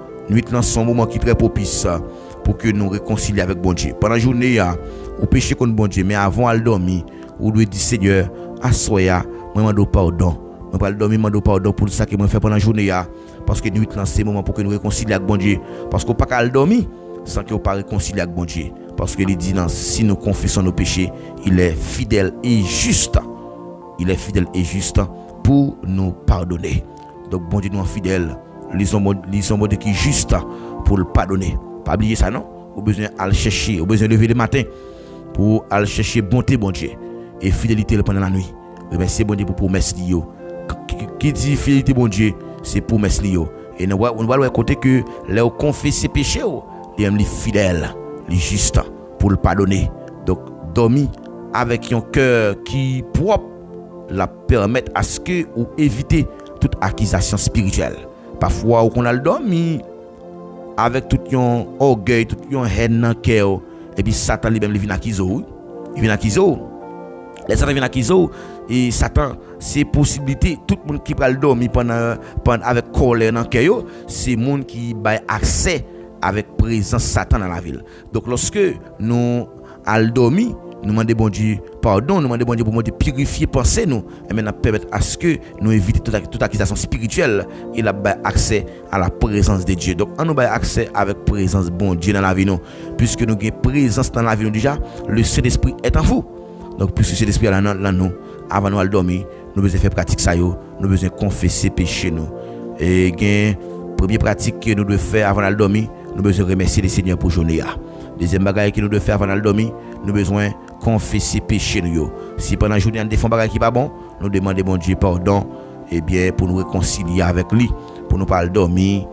c'est un moment qui est très propice pour que nous réconcilier avec bon Dieu. Pendant la journée ou péché contre bon Dieu mais avant de dormir ou doit dire Seigneur assoya moi demande pardon. Moi pas dormir demande pardon pour ça que moi fait pendant la journée parce que nuit là c'est moment pour que nous réconcilier avec bon Dieu parce qu'on pas qu'à dormir sans qu'on pas réconcilier avec bon Dieu parce que il dit si nous confessons nos péchés il est fidèle et juste pour nous pardonner. Donc bon Dieu nous est fidèle lisons mot qui est juste pour le pardonner. Pas oublier ça non au besoin aller chercher au besoin lever le matin pour aller chercher bonté bon Dieu et fidélité pendant la nuit. Remercier bon Dieu pour promesse li qui dit fidélité bon Dieu c'est promesse li et on va côté que là confesser péché il est fidèle, il est juste pour le pardonner. Donc dormir avec un cœur qui propre la permettre à ce que ou éviter toute accusation spirituelle. Parfois on a le dormi avec tout un orgueil, tout un haine dans cœur et puis Satan lui-même vient accuser. Il vient accuser. Les Satan vient accuser et Satan c'est possibilité tout le monde qui va le dormir pendant avec colère dans cœur, c'est monde qui a accès avec présence Satan dans la ville. Donc lorsque nous allons dormir, nous demandons bon Dieu pardon, nous demandons bon Dieu pour purifier pensée nous et maintenant permettre à ce que nous éviter toute accusation spirituelle et la accès à la présence de Dieu. Donc on nous a accès avec présence bon Dieu dans la vie nous puisque nous avons présence dans la vie nous déjà, le Saint-Esprit est en vous. Donc puisque le Saint-Esprit est là nous avant nous aller dormir, nous besoin faire pratique ça nous besoin confesser péché nous. Et gain première pratique que nous devons faire avant d'aller dormir, nous besoin remercier le Seigneur pour journée. Deuxième bagage que nous devons faire avant d'aller dormir, nous besoin confesser péché nous. Si pendant la journée on défend bagage qui pas bon, nous demandons bon Dieu pardon et bien pour nous réconcilier avec lui, pour nous pas dormir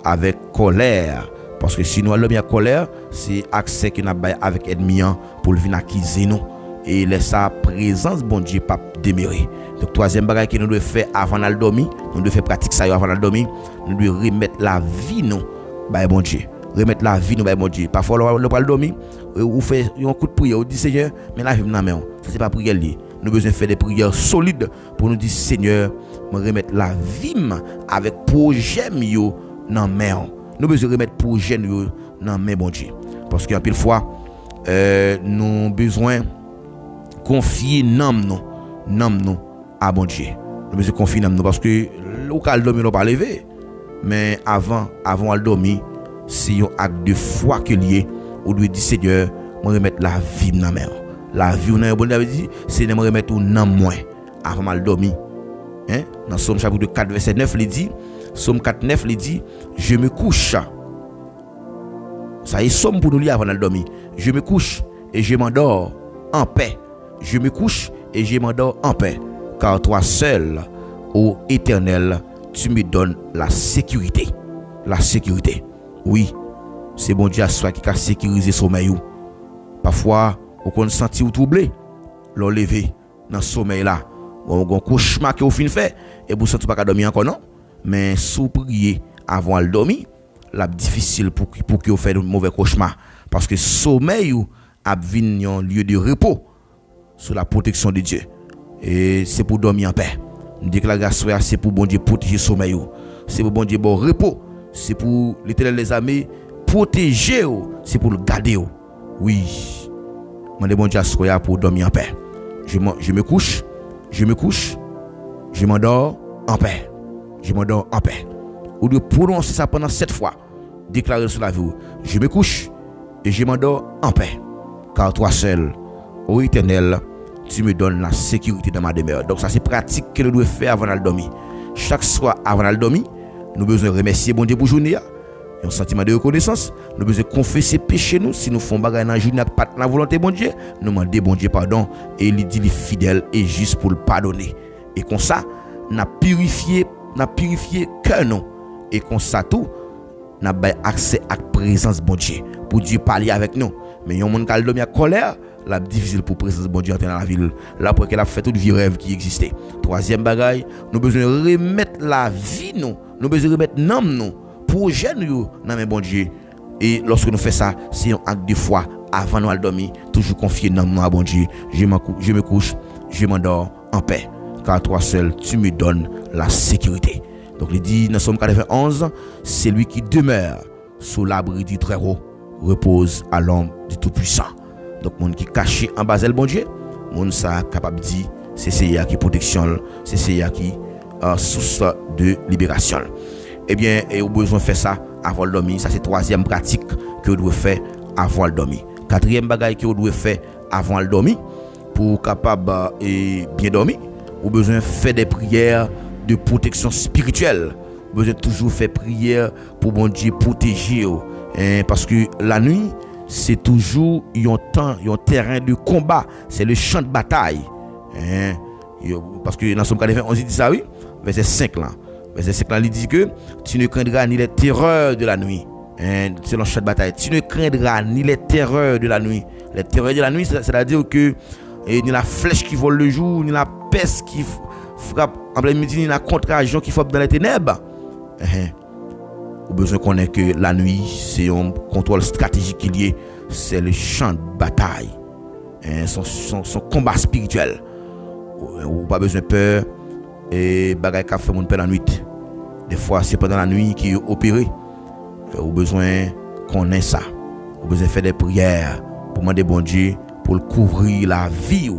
avec colère parce que si nous allons dormir avec colère, c'est accès que nous avons avec ennemi pour venir accuser nous et laisser sa présence bon Dieu pas demeurer. Donc troisième bagage que nous devons faire avant d'aller dormir, nous devons faire pratique ça avant d'aller dormir, nous devons remettre la vie nous by bon Dieu. Remettre la vie nous by bon Dieu. Parfois le pas dormir ou fait un coup de prière, on dit Seigneur, mais la vie dans main. Ça c'est pas prière li. Nous nous besoin faire des prières solides pour nous dire Seigneur, me remettre la vie avec projet yo dans main. Nous besoin remettre projet yo dans main bon Dieu. Parce qu'en pile fois nous besoin confier nous à bon Dieu. Nous besoin confier nous parce que local dormir n'a pas levé. Mais avant de dormir, c'est un acte de foi que lié. On doit dire Seigneur, me remettre la vie dans main. La vie on a bon Dieu dit, c'est me remettre dans moi avant de dormir. Hein? Dans Somme chapitre 4 verset 9 il dit, Somme 4 9 il dit, je me couche. Ça est somme pour nous lire avant de dormir. Je me couche et je m'endors en paix. Je me couche et je m'endors en paix. Car toi seul, ô Éternel, tu me donnes la sécurité. La sécurité. Oui, c'est bon Dieu à soi qui a sécurisé le sommeil. Parfois, on senti ou troublé. L'on levé dans ce sommeil là. On a un cauchemar que vous fin fait et vous sentez pas dormir encore non. Mais sous prier avant de dormir, c'est difficile pour que vous fassiez un mauvais cauchemar parce que sommeil a venu un lieu de repos sous la protection de Dieu. Et c'est pour dormir en paix. Nous déclarons c'est pour bon Dieu protéger sommeil. C'est pour bon Dieu bon repos. C'est pour l'Éternel des armées protéger. C'est pour le garder. Oui. Je bon Dieu pour dormir en paix. Je me couche, je m'endors en paix. Je m'endors en paix. Ou de prononcer ça pendant 7 fois. Déclarer sur la vie. Je me couche et je m'endors en paix. Car toi seul, ô Éternel, tu me donnes la sécurité dans ma demeure. Donc ça c'est pratique que nous devons faire avant de dormir. Chaque soir avant de dormir, nous devons remercier bon Dieu pour journée. Un sentiment de reconnaissance. Nous devons confesser péché nous. Si nous faisons bagarre dans la journée, pas la volonté bon Dieu, nous demandons bon Dieu pardon. Et il dit il est fidèle et juste pour le pardonner. Et comme ça, nous avons purifié cœur nous. Et comme ça tout, nous avons accès à la présence bon Dieu. Pour Dieu parler avec nous. Mais il y a un monde qui a dormi à colère. La difficile pour présence bon Dieu entrer dans la ville. Là pour qu'elle a fait toute vie rêve qui existait. Troisième bagaille, nous besoin remettre la vie nous besoin remettre nous projet nous dans bon Dieu. Et lorsque nous faisons ça, c'est un acte de foi avant de dormir, toujours confier dans nous à bon Dieu. Je me couche, je m'endors en paix. Car toi seul, tu me donnes la sécurité. Donc il dit dans Somme 91, c'est lui qui demeure sous l'abri du Très-Haut repose à l'ombre du Tout-Puissant. Donc monde qui caché en bas bon Dieu, monde ça capable dire c'est CIA qui protection, c'est CIA qui source de libération. Eh bien, et au besoin de faire ça avant de dormir, ça c'est troisième pratique que vous devez faire avant de dormir. Quatrième bagaille que vous devez faire avant de dormir pour capable et bien dormir, vous besoin de faire des prières de protection spirituelle. Vous besoin toujours faire prière pour bon Dieu protéger parce que la nuit c'est toujours un terrain de combat, c'est le champ de bataille. Parce que dans Somme 41, on dit ça, oui, verset 5 là. Verset 5 là, il dit que tu ne craindras ni les terreurs de la nuit. C'est le champ de bataille. Tu ne craindras ni les terreurs de la nuit. Les terreurs de la nuit, c'est-à-dire que ni la flèche qui vole le jour, ni la peste qui frappe en plein midi, ni la contagion qui frappe dans les ténèbres. Au besoin qu'on ait que la nuit, c'est un contrôle stratégique qui est lié, c'est le champ de bataille, son combat spirituel. Ou pas besoin de peur et bagaille qu'a fait mon peur la nuit. Des fois, c'est pendant la nuit qui est opéré. Au besoin qu'on ait ça. Au besoin de faire des prières pour demander bon Dieu pour le couvrir la vie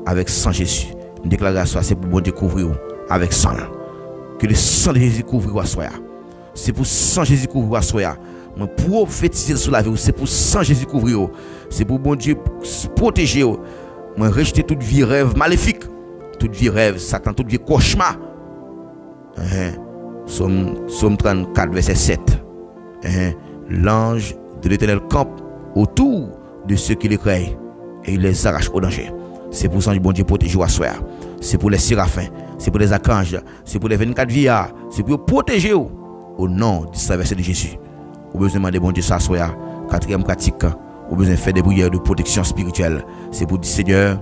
avec sang Jésus. Une déclaration, c'est pour bon Dieu couvrir avec sang. Que le sang de Jésus couvre soi. C'est pour sang Jésus couvrir soi. Moi prophétiser sur la vie, c'est pour sang Jésus couvrir. C'est pour bon Dieu protéger. Moi rejeter toute vie rêve maléfique, toute vie rêve Satan, toute vie cauchemar. Somme 34 verset 7. L'ange de l'Éternel campe autour de ceux qui les craignent et il les arrache au danger. C'est pour ça que bon Dieu protège à soi. C'est pour les séraphins, c'est pour les archanges, c'est pour les 24 vieillards, c'est pour protéger au nom du Saint verset de Jésus. Vous besoin de demander bon Dieu ça soit quatrième pratique. Vous besoin de faire des prières de protection spirituelle. C'est pour dire Seigneur,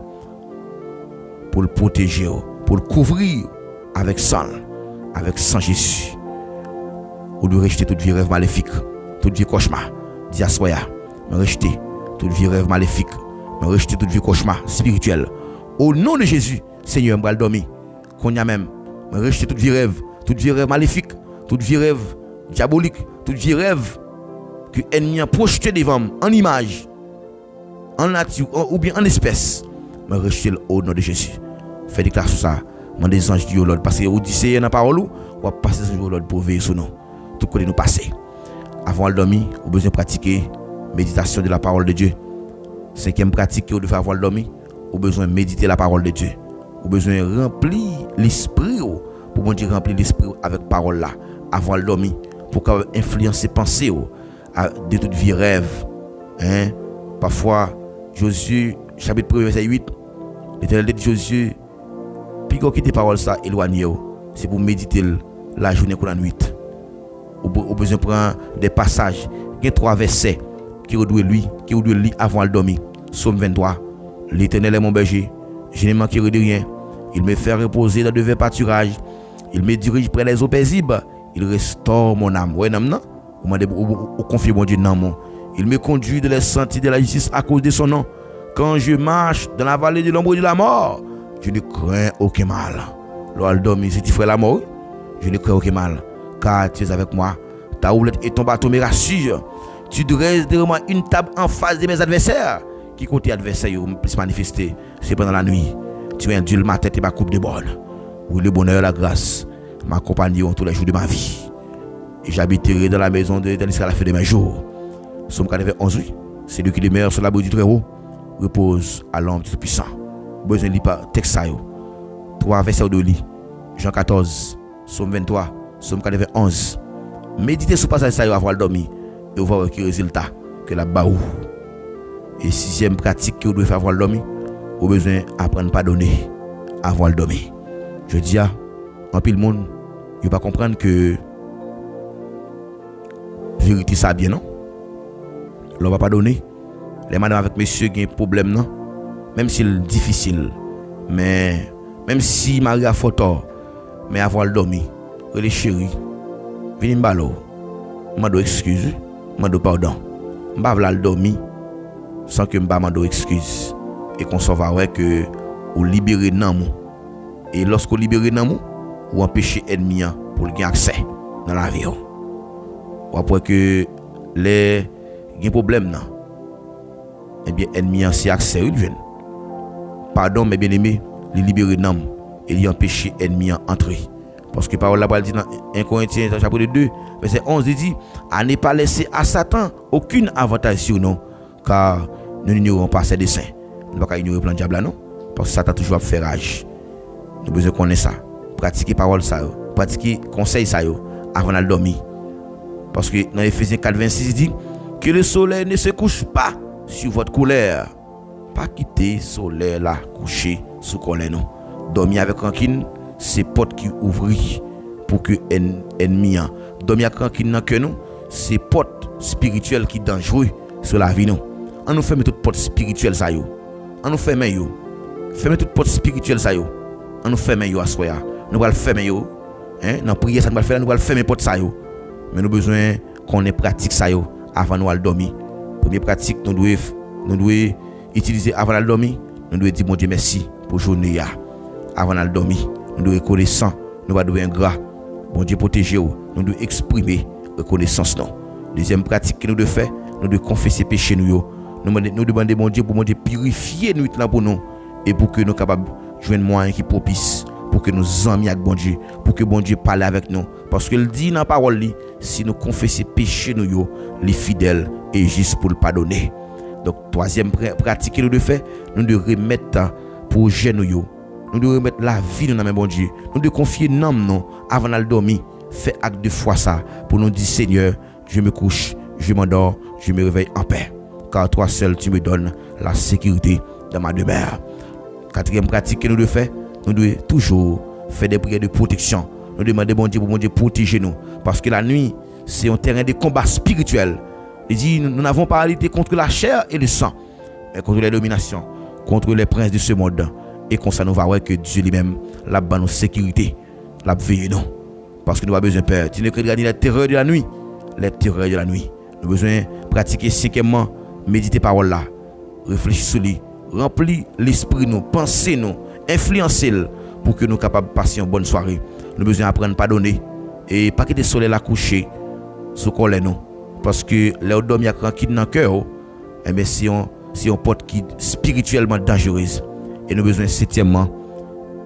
pour le protéger, pour le couvrir avec sang Jésus. Vous devez rejeter toute vie rêve maléfique, toute vie cauchemar. Dis à soi, rejeter toute vie rêve maléfique, rejeter toute vie cauchemar spirituelle. Au nom de Jésus, Seigneur, je vais dormir. Qu'on y a même, je vais rejeter toute vie rêve maléfique, toute vie rêve diabolique, toute vie rêve que l'ennemi a projeté devant moi en image, en nature ou bien en espèce. Je vais rejeter au nom de Jésus. Fais déclaration ça. Je des anges du Lord. Parce que vous dites, c'est dans la parole, ou va passer ce jour Lord pour veiller sur nous. Tout côté nous passer. Avant de dormir, vous avez besoin de pratiquer méditation de la parole de Dieu. Cinquième pratique que vous devez avoir dormi, vous avez besoin de méditer la parole de Dieu. Vous avez besoin de remplir l'esprit pour bon Dieu remplir l'esprit avec parole là avant de dormir pour influencer pensée de toute vie rêve. Hein? Parfois Josué chapitre 1 verset 8, l'Éternel dit Josué puis quand quitte parole ça éloigné c'est pour méditer la journée qu'on a nuit. Vous avez besoin de prendre des passages, il y a 3 versets qui vous devez lire avant de dormir. Psaume 23. L'Éternel est mon berger, je ne manquerai de rien. Il me fait reposer dans de verts pâturages. Il me dirige près des eaux paisibles. Il restaure mon âme. Ouais, non, vous confiez mon Dieu non mon. Il me conduit dans les sentiers de la justice à cause de son nom. Quand je marche dans la vallée de l'ombre de la mort, je ne crains aucun mal. Lorsque je dormir, si tu ferais la mort, je ne crains aucun mal. Car tu es avec moi. Ta houlette et ton bâton me rassurent. Tu dresses devant moi une table en face de mes adversaires. Qui côté adversaire plus manifester, c'est pendant la nuit. Tu induis ma tête et ma coupe de bonne. Oui, le bonheur et la grâce m'accompagneront tous les jours de ma vie. Et j'habiterai dans la maison de l'Israël à la fin de mes jours. Somme 91, oui. C'est lui qui demeure sur la bouche du Très-Haut, repose à l'ombre du Tout-Puissant. Besoin de lire par texte ça. 3 versets de lit. Jean 14, Somme 23, Somme 91. Méditez sur le passage ça avant de dormir. Et vous voir quel résultat que la baou. Et 6e pratique que vous devez faire avant de dormir, vous avez besoin d'apprendre à pardonner avant de dormir. Je dis à un pile monde, il ne pas comprendre que vérité ça bien non. On va pardonner. Les madame avec monsieur qui ont un problème non. Même si c'est difficile, mais même si Marie a fait tort, mais avant de dormir, les chéris, venez me balo, je dois excuse, je dois pardon, je vais dormir sans que je dois excuse et qu'on s'en va que vous libérez nan et lorsque vous libérez nan vous empêchez l'ennemi pour gagner accès dans la vie. Ou après que les problèmes non, eh bien l'ennemi c'est accès il vient. Pardon mes bien-aimés, les libérer nan et les empêcher l'ennemi entrer. Parce que parole la parole dit dans 1 Corinthiens chapitre 2 verset 11 il dit à ne pas laisser à Satan aucun avantage sur nous car nous n'ignorons pas ses desseins. Nous ne pouvons pas ignorer le plan du diable non parce que Satan toujours fait rage. Nous avons besoin de connaître ça, pratiquer parole ça, pratiquer conseil ça avant de dormir. Parce que dans Ephésiens 4:26 il dit que le soleil ne se couche pas sur votre colère. Pas quitter le soleil là coucher sous colère non. Dormir avec rancune, c'est porte qui ouvre pour que ennemi dormir avec rancune dans cœur nous, c'est porte spirituelle qui dangereux sur la vie nous. On nous ferme toute porte spirituelle ça yo. On nous ferme yo. Ferme toute porte spirituelle ça yo. On nous ferme yo à soya. Nous va le fermer yo. Hein, dans prière ça nous va faire, nous va le fermer porte ça yo. Mais nous besoin qu'on ait pratique ça yo avant nous aller dormir. Première pratique nous devons utiliser avant d'aller dormir, nous devons dire mon Dieu merci pour journée là. Avant d'aller dormir, nous devons reconnaissant, nous devons être ingrat. Bon Dieu protéger nous, nous devons exprimer reconnaissance non. Deuxième pratique que nous devons faire, nous devons confesser péché nous. Nous demander mon Dieu pour mon Dieu purifier nous là pour nous et pour que nous capables joindre moyen qui propice pour que nous amis avec bon Dieu, pour que bon Dieu parle avec nous parce qu'il dit dans la parole li, si nous confesser péché nous les fidèles et juste pour le pardonner. Donc troisième pratique que nous devons faire, nous devons remettre projet nous devons remettre la vie dans main bon Dieu. Nous devons confier nom non avant d'aller dormir, faire acte de foi ça pour nous dire Seigneur, je me couche, je m'endors, je me réveille en paix. Car toi seul tu me donnes la sécurité dans ma demeure. Quatrième pratique que nous devons faire, nous devons toujours faire des prières de protection. Nous demandons bon Dieu protéger nous. Parce que la nuit, c'est un terrain de combat spirituel. Il dit, nous n'avons pas à lutter contre la chair et le sang, mais contre les dominations, contre les princes de ce monde. Et comme ça, nous va voir que Dieu lui-même, l'a ban nos sécurité, l'a veillé nous. Parce que nous avons besoin de peur. Tu ne crains ni les terreurs de la nuit, les terreurs de la nuit. Nous avons besoin de pratiquer cinquièmement, méditer parole là, réfléchir sur lui, rempli l'esprit nous, penser nous, influencer pour que nous capables de passer une bonne soirée. Nous besoin apprendre à pardonner et pas quitter le soleil la coucher sous colère nous parce que les dormi a tranquille dans cœur et bien c'est un porte qui spirituellement dangereuse et nous besoin septièmement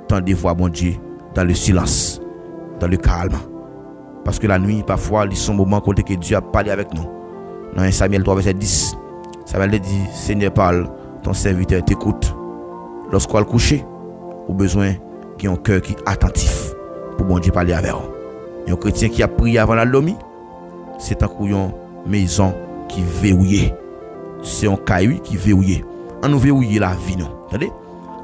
tant de voir bon Dieu dans le silence, dans le calme parce que la nuit parfois il y a un moment côté que Dieu a parlé avec nous. Dans 1 Samuel 3 verset 10, Samuel dit Seigneur parle, ton serviteur t'écoute. Lorsqu'on va coucher, au besoin qui a un cœur qui est attentif pour bon Dieu parler avec vous. Un chrétien qui a prié avant la dormir, c'est un couillon maison qui verrouillé. C'est un caillou qui verrouillé. On nous verrouiller la vie nous. Attendez?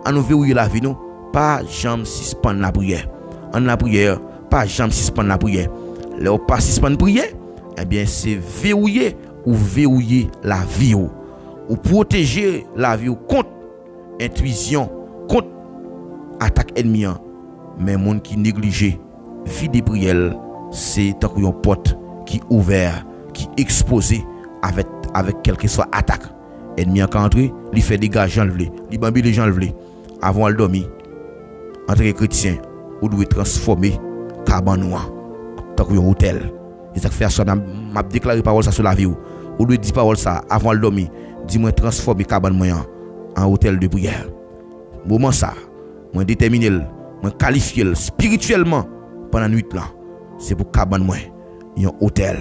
On nous verrouiller la vie nous, pas jamais suspendre la prière. En la prière, pas jamais suspendre la prière. Là pas suspendre prière, eh bien c'est verrouiller ou verrouiller la vie ou protéger la vie contre intuition, contre attaque ennemi. Mais monde qui néglige vie de prière, c'est tant qu'un porte qui ouvert, qui exposé avec quelque soit attaque. Ennemi en entré, il fait des gars gens le vle, il bambi les gens le vle. Avant de dormir, en tant que chrétien, ou doit transformer cabane noir tant qu'un hôtel. Et ça fait ça m'a déclaré parole ça sur la vie ou doit dire parole ça avant de dormir. Dis-moi transformer cabane moyen en hôtel de prière. Moment ça, moi déterminer, moi qualifier spirituellement pendant la nuit là. C'est pour cabane moi, un hôtel.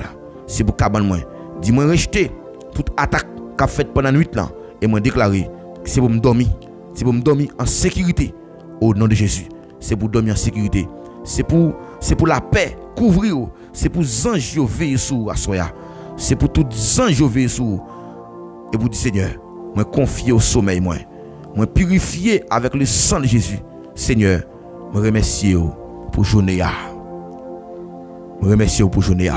C'est pour cabane moi. Dis-moi rejeter toute attaque qu'a faite pendant la nuit là et moi déclarer c'est pour me dormir. C'est pour me dormir en sécurité au nom de Jésus. C'est pour dormir en sécurité. C'est pour la paix couvrir. C'est pour anges veiller sur Asoya. C'est pour tous anges veiller sur. Et pour dire Seigneur, moi confier au sommeil moi. Moi purifier avec le sang de Jésus. Seigneur, me remercier pour journée. Me remercier pour journée.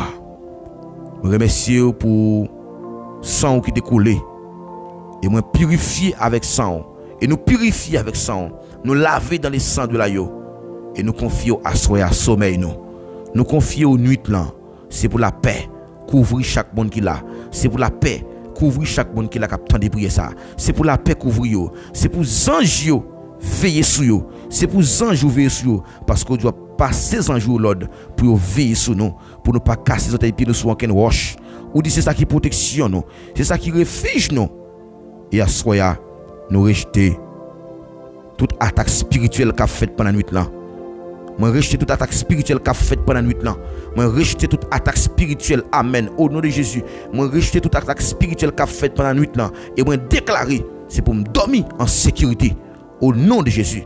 Me remercier pour sang qui découlé. Et moi purifier avec sang. Et nous purifier avec sang. Nous laver dans le sang de l'agneau. Et nous confier à Soya sommeil nous. Nous confier aux nuits là. C'est pour la paix. Couvrir chaque monde qui l'a. C'est pour la paix. Couvrir chaque monde qui l'a captant de prier ça. C'est pour la paix couvrir yo. C'est pour anges yo veiller sur yo. C'est pour anges veiller sur yo parce qu'on doit passer anges l'ordre pour veiller sur nous pour ne pas casser nos pieds nous sur aucune roche. Ou dit c'est ça qui protection nous. C'est ça qui refuge nous. Et à soya nous rejeter toute attaque spirituelle qu'a faite pendant la nuit là. Moi rejeter toute attaque spirituelle qu'a faite pendant la nuit là. Moi rejeter toute attaque spirituelle. Amen. Au nom de Jésus. Moi rejeter toute attaque spirituelle qu'a faite pendant la nuit là. Et moi déclarer, c'est pour me dormir en sécurité. Au nom de Jésus.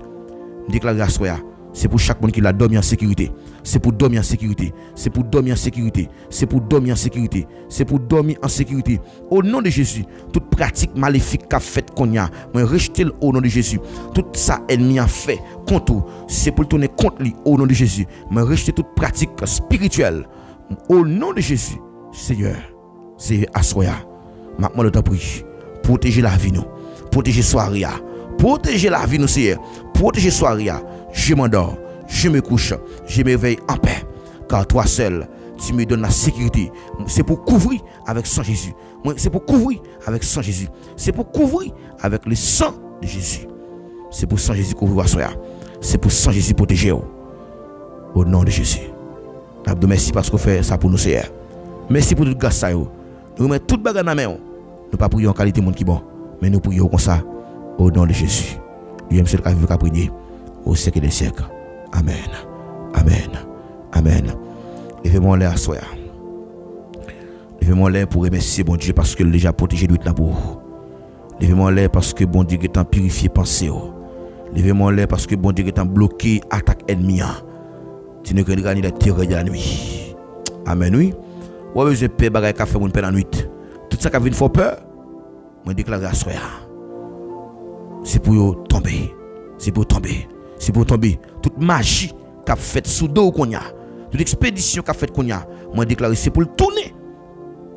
Déclarer à soi. C'est pour chaque monde qui l'a dormi en sécurité. C'est pour dormir en sécurité. C'est pour dormir en sécurité. C'est pour dormir en sécurité. C'est pour dormir en sécurité. Au nom de Jésus. Toute pratique maléfique qu'a faite qu'on y a. Moi rejeter au nom de Jésus. Tout ça ennemi a fait contre. C'est pour tourner contre lui au nom de Jésus. Moi rejeter toute pratique spirituelle. Au nom de Jésus. Seigneur. C'est à soi. Maintenant le temps prie. Protéger la vie nous. Protéger soirée. Protéger la vie nous Seigneur. Protéger soirée. Je m'endors, je me couche, je m'éveille en paix. Car toi seul, tu me donnes la sécurité. C'est pour couvrir avec sang Jésus. C'est pour couvrir avec sang Jésus. C'est pour couvrir avec le sang de Jésus. C'est pour sang Jésus couvrir soya. C'est pour sang Jésus protéger. Au nom de Jésus. Merci parce qu'on fait ça pour nous, Seigneur. Merci pour tout grâce ça. Nous remettons toute bagarre dans la main. Nous pas prions en qualité de monde qui bon, mais nous prions comme ça. Au nom de Jésus. Lui-même seul qui veut prier. Au siècle des siècles. Amen. Amen. Amen. Levez-moi l'air à soi. Levez-moi l'air pour remercier bon Dieu parce qu'il a déjà protégé notre l'amour. Levez-moi l'air parce que bon Dieu est en purifié pensée. Levez-moi l'air parce que bon Dieu est en bloqué attaque ennemi. Tu ne crains ni la terreur de la nuit. Amen. Oui. Ou avez besoin de paix bagaille qu'a fait mon père la nuit. Tout ça qui vient faire peur. Moi déclare à soi. C'est pour tomber. C'est pour tomber. C'est pour tomber. Toute magie qu'a faite sous dos qu'on y a, toute expédition qu'a faite qu'on y a, moi déclaré c'est pour le tourner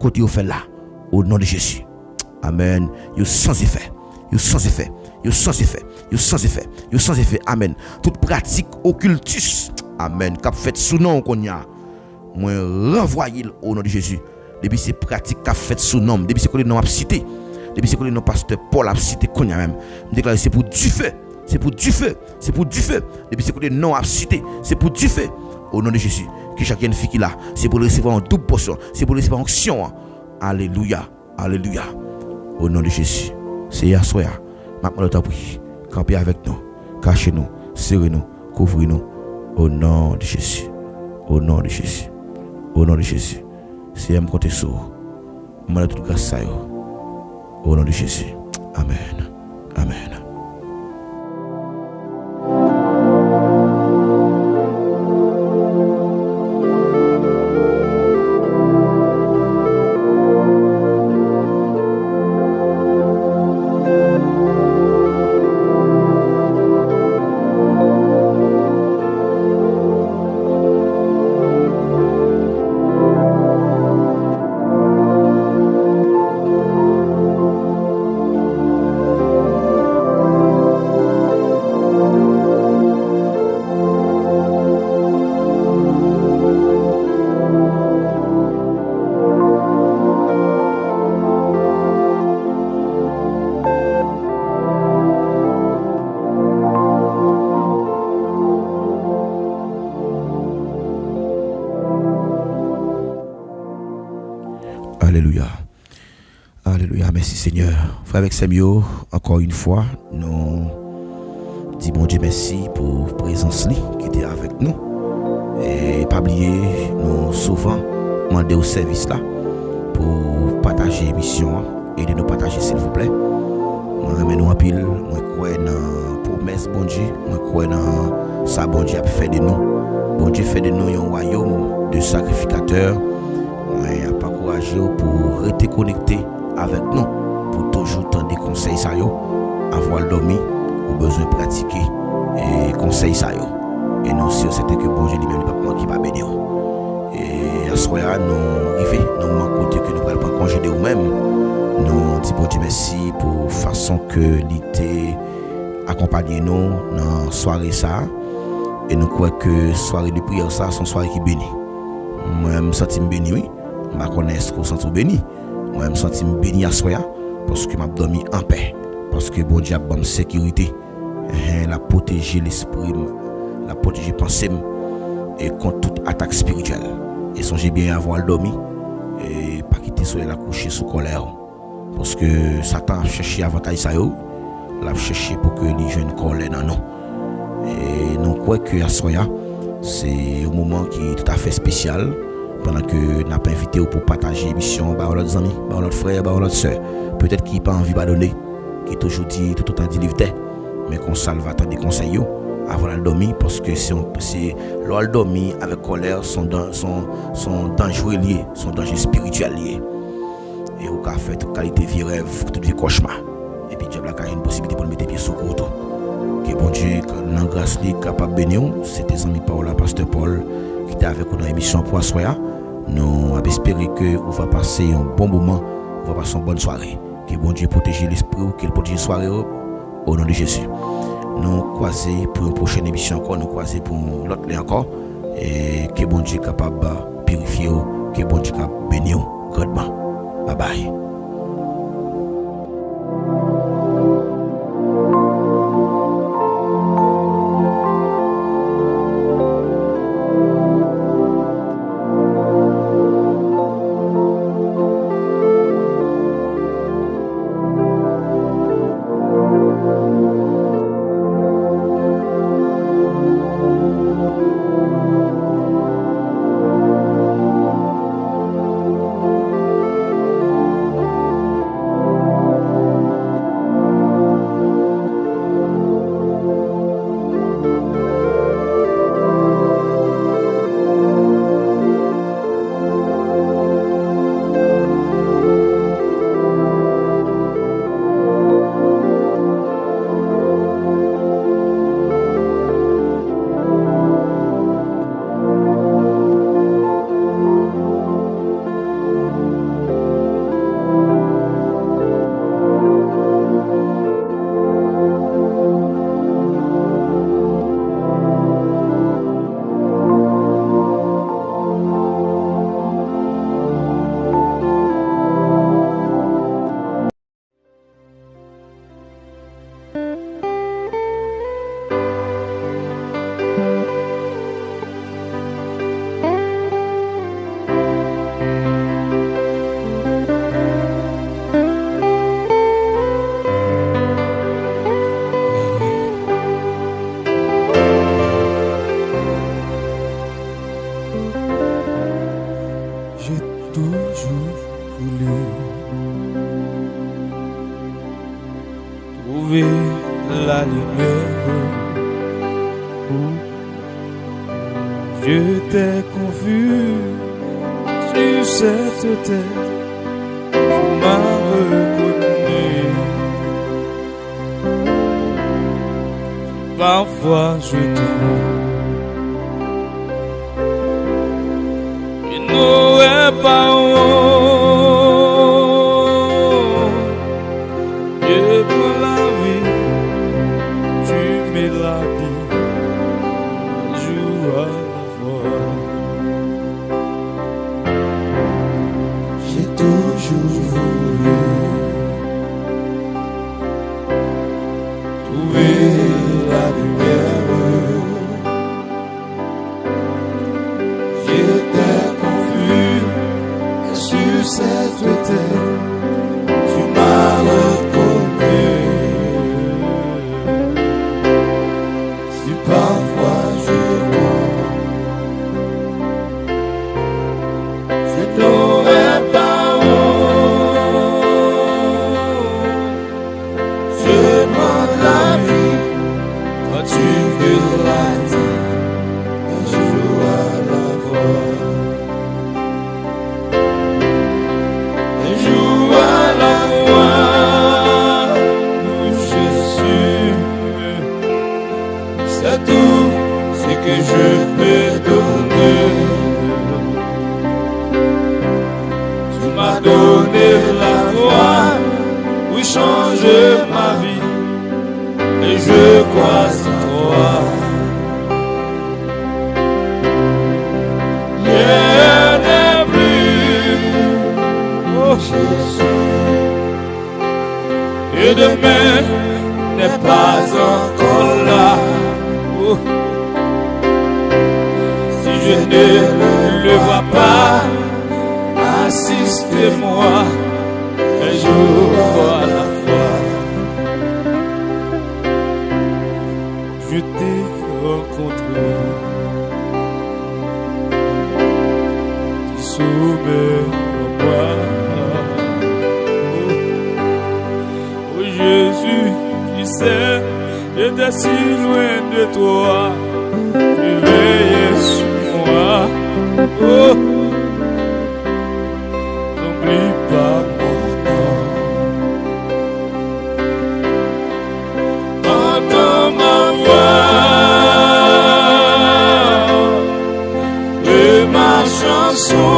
côté au fait là au nom de Jésus. Amen. Yo sans effet. Yo sans effet. Yo sans effet. Yo sans effet. Yo sans effet. Amen. Toute pratique occultus. Amen. Qu'a faite sous nom qu'on y a, moi renvoyer au nom de Jésus. Depuis ces pratiques qu'a faite sous nom, depuis ces qu'on nom cité, Depuis c'est que nos pasteur Paul a cité qu'on y a même. Déclaré c'est pour du feu. C'est pour du feu. C'est pour du feu. Depuis c'est que non a cité, c'est pour du feu. Au nom de Jésus, que chacune fille qui là, c'est pour recevoir en double portion, c'est pour recevoir en action. Alléluia. Alléluia. Au nom de Jésus. C'est hier soir. Maintenant, nous prie. Campez avec nous. Cachez-nous. Serrez-nous. Couvrez-nous. Au nom de Jésus. Au nom de Jésus. Au nom de Jésus. C'est un côté sourd. Moi, tout grâce à vous. Au nom de Jésus. Amen. Amen. Alléluia. Alléluia. Merci Seigneur. Frère avec Samuel, encore une fois, nous disons bon Dieu merci pour la présence qui était avec nous. Et pas oublier, nous souvent demander au service là pour partager l'émission. Aidez-nous partager s'il vous plaît. Moi, nous en pile, moi crois dans la promesse bon Dieu, moi crois dans ça bon Dieu a fait de nous. Bon Dieu fait de nous un royaume de sacrificateurs. Moi, pas courageux pour rester connecté avec nous, pour toujours tendre des conseils ça yo, avoir dormi ou besoin de pratiquer et conseils ça yo. Et nous si c'était que bon Dieu lui-même pas qui va bénir. Et à ce soir nous arriver nous manquons côté que nous pas prendre congé de nous-mêmes. Nous disons bon Dieu merci pour façon que l'été accompagner nous dans soirée ça et nous croyons que soirée de prière ça sont soirée qui bénit. Moi je me sens béni oui. Je connais ce qu'on sent béni. Moi je me sens béni à soir parce que m'a dormi en paix parce que bon Dieu a bonne sécurité. La protéger l'esprit, la protéger pensée et contre toute attaque spirituelle. Et songez bien avoir dormi et pas quitter soleil la coucher sous colère. Parce que Satan a cherché avantage ça yo, l'a cherché pour que les jeunes colère non non. Et nous croyons que à soya c'est un moment qui est tout à fait spécial pendant que n'a pas invité pour partager l'émission par leurs amis, par leurs frères, par leurs sœurs. Peut-être qu'il pas envie de donner, qui toujours dit tout autant dit livre mais qu'on salve attendre des conseils avant de dormir parce que c'est l'ol dormir avec colère sont dangereux liés, sont dangers spirituels liés. Et au cas fait toute qualité vie rêve, toute vie cauchemar. Et puis Dieu a une possibilité pour mettre pied sur le couteau. Que bon Dieu, dans grâce li capable bénir, c'était ami Paola pasteur Paul qui était avec nous dans l'émission pour soir. Nous espérons que on va passer un bon moment, on va passer une bonne soirée. Que bon Dieu protège l'esprit, qu'il protège la soirée au nom de Jésus. Nous croiser pour une prochaine émission encore, nous croiser pour l'autre encore et que bon Dieu capable purifier, que bon Dieu capable bénir grandement. Bye bye. trouver la lumière. J'étais confus sur cette terre, tu m'as reconnu. Parfois je tombe, je n'aurais pas honte. Je prends la vie, tu me l'as dit, un jour à la fois. J'ai toujours voulu trouver la lumière. J'étais confus sur cette terre, tu m'as reconnu. Si parfois je tombe, je n'aurais pas honte. Je demande la vie quand tu veux la dire, un jour à la fois. Un jour à la fois, où Jésus, c'est tout ce que je peux donner. Tu m'as donné la foi pour changer ma vie, et je crois en toi. Rien n'est plus, oh Jésus, et demain n'est pas encore là. Oh. Si je ne le vois pas, assistez-moi un jour à la fois. Je t'ai rencontré, tu soumets en moi. Oh Jésus, tu sais, j'étais si loin de toi, tu veillais sur moi. Oh, n'oublie pas mon nom. Entends ma voix et ma chanson.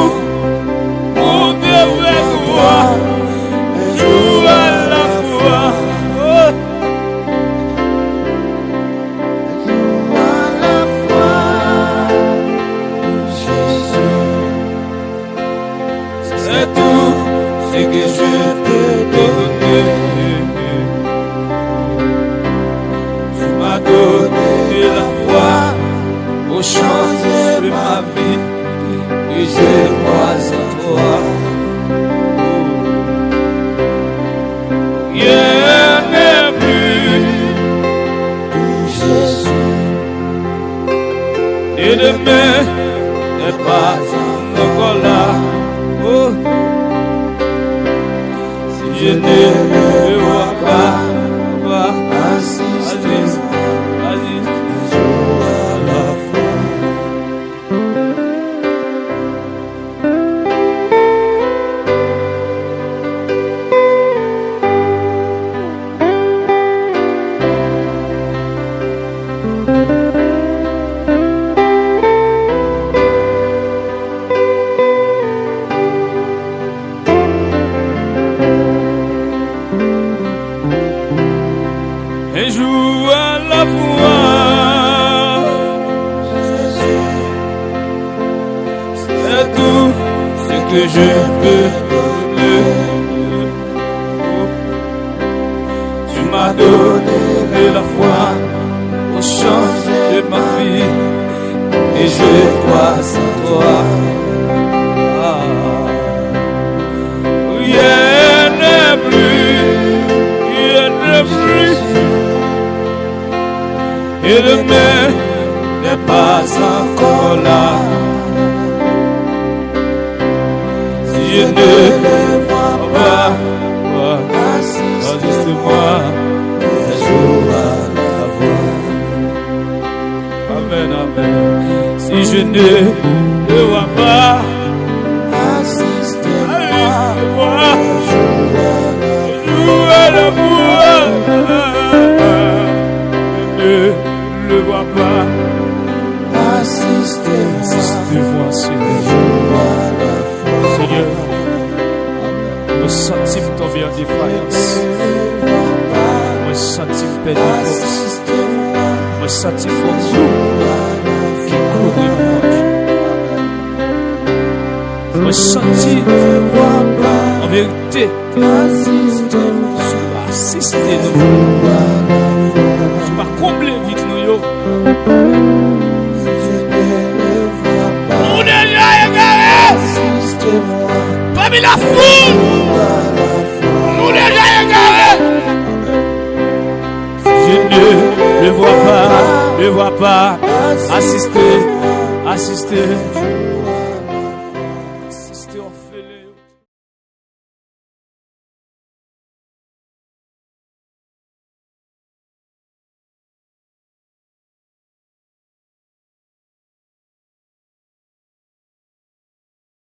Mon Dieu, vers toi, un jour à la fois. Oh. C'est tout ce que je peux donner. Tu m'as donné la foi pour changer ma vie, et je crois en toi. Rien n'est plus pour Jésus, et demain n'est pas encore là. Oh. Si je ne le vois pas, vas-y, un jour à la fois. Un jour à la fois, c'est tout ce que je peux donner. Tu m'as donné la foi pour changer ma vie, et je crois en toi. Rien n'est plus, et demain n'est pas encore là. Si je ne le vois pas, assiste-moi Si je ne le vois pas, assistez-moi. Joue à l'amour. Je ne le vois pas. Assistez-moi, Seigneur. Seigneur, me sentis tomber en défaillance. Me sentis perdre de force. Me sentis fort qui courir en me sentis en vérité. Assistez-nous. Je vais combler vite nous. Nous déjà égarés. Parmi la foule. Nous déjà égarés. Je ne le vois pas. Assistez.